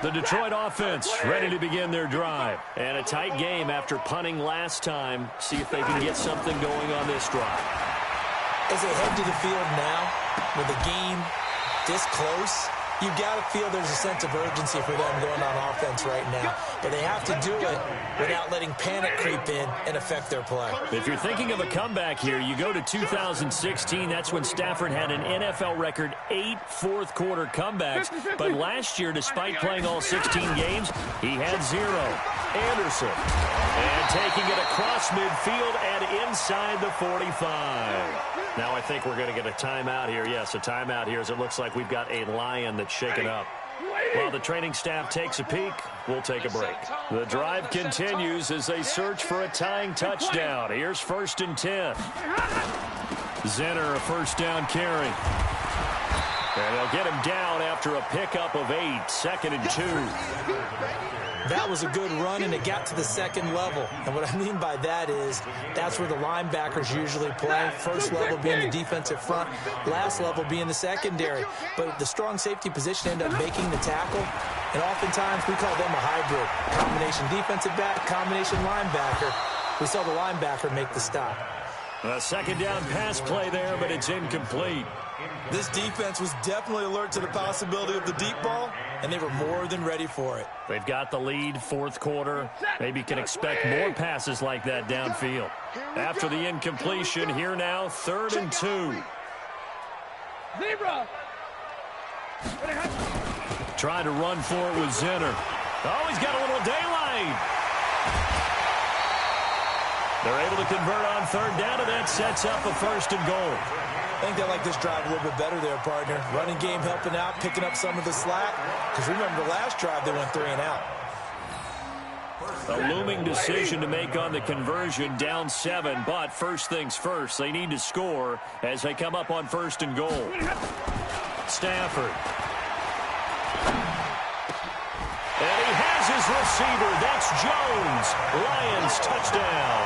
[SPEAKER 3] The Detroit offense ready to begin their drive. And a tight game after punting last time. See if they can get something going on this drive.
[SPEAKER 4] As they head to the field now, with the game this close, you got to feel there's a sense of urgency for them going on offense right now. But they have to do it without letting panic creep in and affect their play.
[SPEAKER 3] If you're thinking of a comeback here, you go to 2016. That's when Stafford had an NFL record 8 fourth-quarter comebacks. But last year, despite playing all 16 games, he had 0. Anderson. And taking it across midfield and inside the 45. Now I think we're going to get a timeout here. Yes, a timeout here as it looks like we've got a lion that's shaken up. While the training staff takes a peek, we'll take a break. The drive continues as they search for a tying touchdown. Here's 1st and 10. Zenner, a first down carry. And they'll get him down after a pickup of 8, 2nd and 2.
[SPEAKER 4] That was a good run, and it got to the second level. And what I mean by that is that's where the linebackers usually play. First level being the defensive front, last level being the secondary. But the strong safety position ended up making the tackle, and oftentimes we call them a hybrid. Combination defensive back, combination linebacker. We saw the linebacker make the stop.
[SPEAKER 3] A 2nd down pass play there, but it's incomplete.
[SPEAKER 4] This defense was definitely alert to the possibility of the deep ball, and they were more than ready for it.
[SPEAKER 3] They've got the lead, 4th quarter. Maybe can expect more passes like that downfield. After the incompletion, here now, 3rd and 2.
[SPEAKER 8] Zebra.
[SPEAKER 3] Trying to run for it with Zenner. Oh, he's got a little daylight. They're able to convert on 3rd down, and that sets up a 1st and goal.
[SPEAKER 4] I think they like this drive a little bit better there, partner. Running game helping out, picking up some of the slack. Because remember, the last drive they went 3 and out.
[SPEAKER 3] A looming decision to make on the conversion, down 7. But first things first, they need to score as they come up on 1st and goal. Stafford. And he has his receiver. That's Jones. Lions touchdown.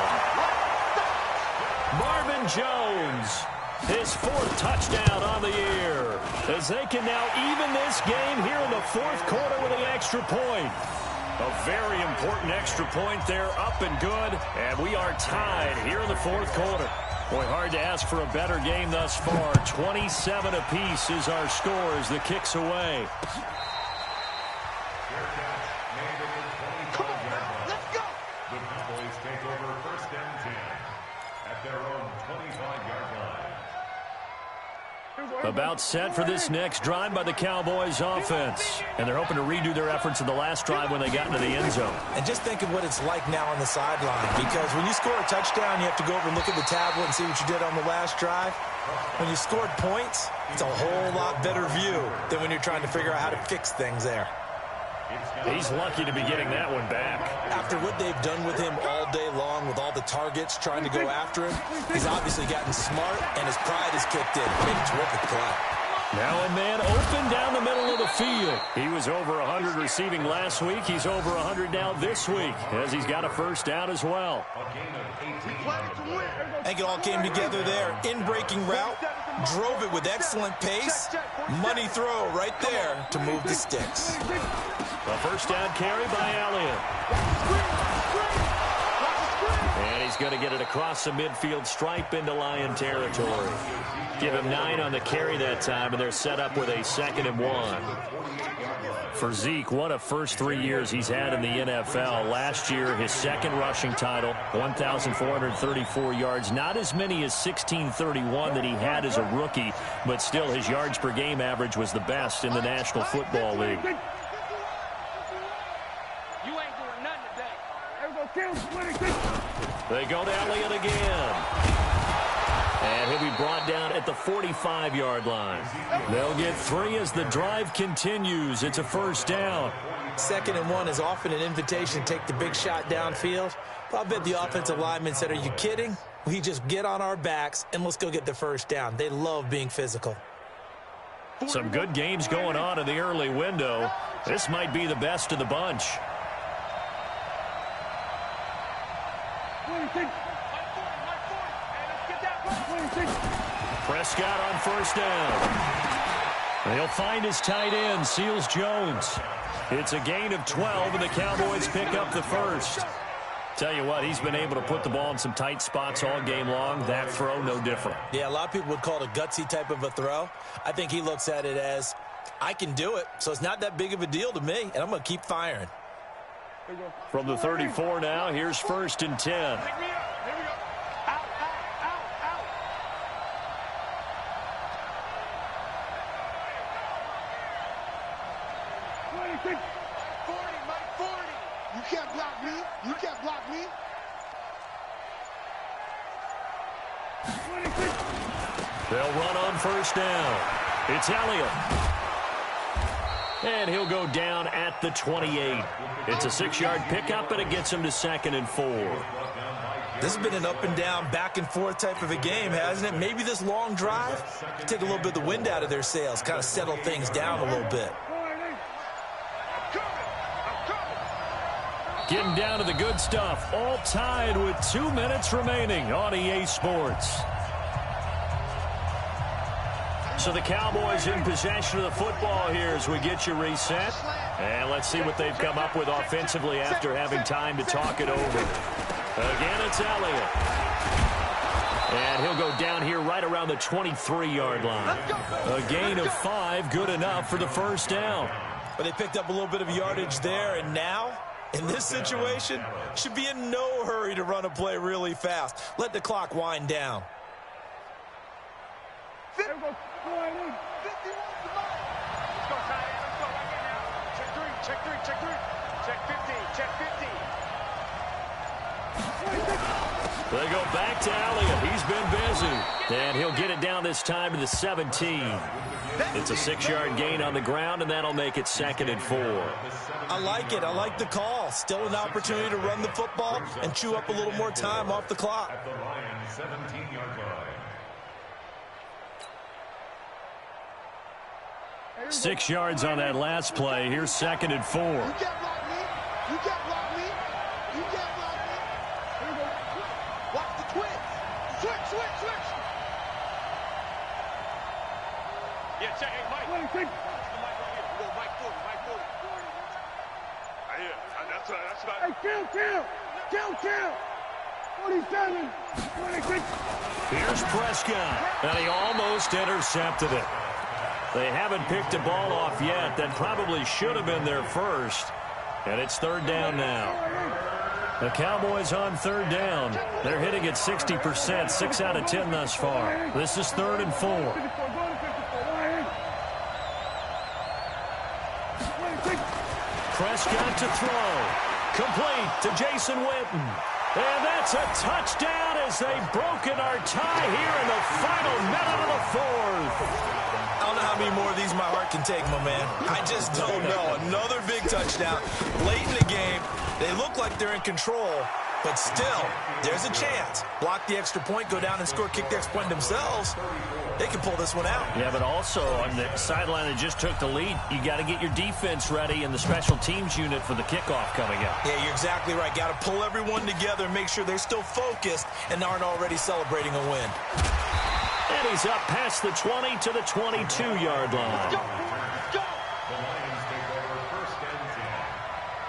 [SPEAKER 3] Marvin Jones. His 4th touchdown on the year. As they can now even this game here in the 4th quarter with an extra point. A very important extra point there, up and good. And we are tied here in the 4th quarter. Boy, hard to ask for a better game thus far. 27 apiece is our score as the kick's away.
[SPEAKER 5] Come on, let's go.
[SPEAKER 6] The Cowboys take over 1st and 10 at their own 25-yard line.
[SPEAKER 3] About set for this next drive by the Cowboys offense. And they're hoping to redo their efforts in the last drive when they got into the end zone.
[SPEAKER 4] And just think of what it's like now on the sideline. Because when you score a touchdown, you have to go over and look at the tablet and see what you did on the last drive. When you scored points, it's a whole lot better view than when you're trying to figure out how to fix things there.
[SPEAKER 3] He's lucky to be getting that one back.
[SPEAKER 4] After what they've done with him all day long with all the targets trying to go after him, he's obviously gotten smart and his pride has kicked in. Made a terrific play.
[SPEAKER 3] Now a man open down the middle of the field. He was over 100 receiving last week. He's over 100 now this week as he's got a first down as well.
[SPEAKER 4] I think it all came together there. In-breaking route, drove it with excellent pace. Money throw right there to move the sticks.
[SPEAKER 3] A first down carry by Elliott. And he's going to get it across the midfield stripe into Lion territory. Give him 9 on the carry that time, and they're set up with a 2nd and 1. For Zeke, what a first 3 years he's had in the NFL. Last year, his 2nd rushing title, 1,434 yards. Not as many as 1,631 that he had as a rookie, but still his yards per game average was the best in the National Football League. They go to Elliott again. And he'll be brought down at the 45-yard line. They'll get 3 as the drive continues. It's a first down.
[SPEAKER 4] 2nd and 1 is often an invitation to take the big shot downfield. But I bet the offensive lineman said, are you kidding? We just get on our backs and let's go get the first down. They love being physical.
[SPEAKER 3] Some good games going on in the early window. This might be the best of the bunch. Prescott on first down. He'll find his tight end, Seals Jones. It's a gain of 12, and the Cowboys pick up the first. Tell you what, he's been able to put the ball in some tight spots all game long. That throw, no different.
[SPEAKER 4] Yeah, a lot of people would call it a gutsy type of a throw. I think he looks at it as, I can do it, so it's not that big of a deal to me, and I'm going to keep firing.
[SPEAKER 3] From the 34 now, here's 1st and 10.
[SPEAKER 8] You can't block me. You can't block me.
[SPEAKER 3] They'll run on first down. It's Elliott. And he'll go down at the 28. It's a 6-yard pickup, and it gets him to 2nd and 4.
[SPEAKER 4] This has been an up and down, back and forth type of a game, hasn't it? Maybe this long drive can take a little bit of the wind out of their sails, kind of settle things down a little bit.
[SPEAKER 3] Getting down to the good stuff. All tied with 2 minutes remaining on EA Sports. So the Cowboys in possession of the football here as we get you reset. And let's see what they've come up with offensively after having time to talk it over. Again, it's Elliott. And he'll go down here right around the 23-yard line. A gain of 5, good enough for the first down.
[SPEAKER 4] But they picked up a little bit of yardage there, and now, in this situation, should be in no hurry to run a play really fast. Let the clock wind down.
[SPEAKER 8] Let's go, tight end. Let's go right here now. Check 3, check 3, check 3. Check 15, check 15.
[SPEAKER 3] They go back to Elliott. He's been busy. And he'll get it down this time to the 17. It's a 6-yard gain on the ground, and that'll make it 2nd and 4.
[SPEAKER 4] I like it. I like the call. Still an opportunity to run the football and chew up a little more time off the clock.
[SPEAKER 6] At the Lions' 17-yard line.
[SPEAKER 3] 6 yards on that last play. Here's 2nd and 4.
[SPEAKER 8] You can't block me. You can't block me. You can't block me. Here we go. Watch the twitch. Switch, switch, switch. Yeah, check. Hey, Mike. Watch the mic right here. We go Mike 40, Mike 40. Right here. That's right. Hey, kill. 47, 26.
[SPEAKER 3] Here's Prescott. And he almost intercepted it. They haven't picked a ball off yet. That probably should have been their first. And it's 3rd down now. The Cowboys on 3rd down. They're hitting at 60%, 6 out of 10 thus far. This is 3rd and 4. Prescott to throw. Complete to Jason Witten. And that's a touchdown as they've broken our tie here in the final minute of the fourth.
[SPEAKER 4] I don't know how many more of these my heart can take, my man. I just don't know. Another big touchdown late in the game. They look like they're in control, but still, there's a chance. Block the extra point, go down and score, kick the extra point themselves. They can pull this one out.
[SPEAKER 3] Yeah, but also on the sideline that just took the lead, you got to get your defense ready and the special teams unit for the kickoff coming up.
[SPEAKER 4] Yeah, you're exactly right. Got to pull everyone together and make sure they're still focused and aren't already celebrating a win.
[SPEAKER 3] And he's up past the 20 to the 22-yard line.
[SPEAKER 6] The Lions take over 1st and 10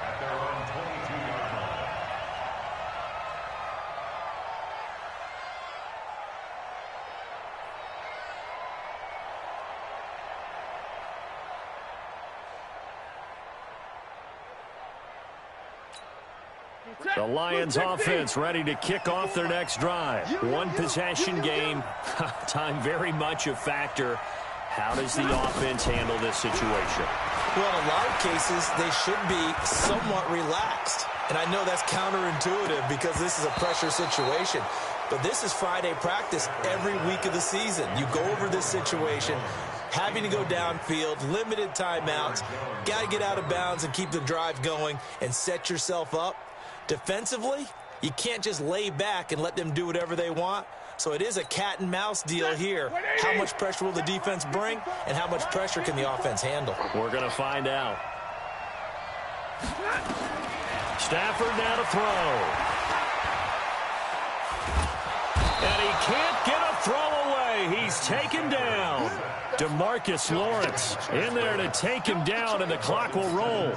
[SPEAKER 6] at their own 22-yard line.
[SPEAKER 3] The Lions offense ready to kick off their next drive. One possession game. Time very much a factor. How does the offense handle this situation?
[SPEAKER 4] Well, in a lot of cases, they should be somewhat relaxed. And I know that's counterintuitive because this is a pressure situation. But this is Friday practice every week of the season. You go over this situation, having to go downfield, limited timeouts, got to get out of bounds and keep the drive going and set yourself up. Defensively, you can't just lay back and let them do whatever they want. So it is a cat and mouse deal here. How much pressure will the defense bring, and how much pressure can the offense handle?
[SPEAKER 3] We're going to find out. Stafford now to throw. And he can't get a throw away. He's taken down. DeMarcus Lawrence in there to take him down, and the clock will roll.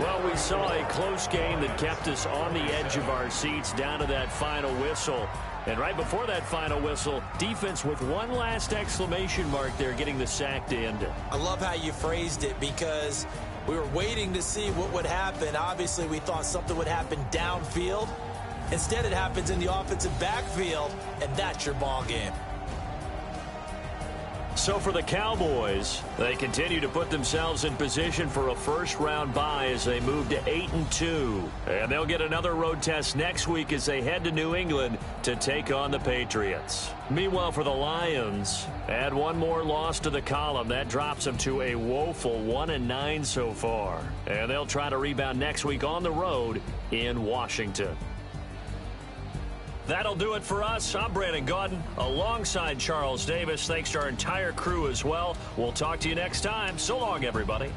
[SPEAKER 3] Well, we saw a close game that kept us on the edge of our seats down to that final whistle. And right before that final whistle, defense with one last exclamation mark there, getting the sack to end it.
[SPEAKER 4] I love how you phrased it because we were waiting to see what would happen. Obviously, we thought something would happen downfield. Instead, it happens in the offensive backfield, and that's your ball game.
[SPEAKER 3] So for the Cowboys, they continue to put themselves in position for a first-round bye as they move to 8-2. And they'll get another road test next week as they head to New England to take on the Patriots. Meanwhile, for the Lions, add one more loss to the column. That drops them to a woeful 1-9 so far. And they'll try to rebound next week on the road in Washington. That'll do it for us. I'm Brandon Gaudin alongside Charles Davis. Thanks to our entire crew as well. We'll talk to you next time. So long, everybody.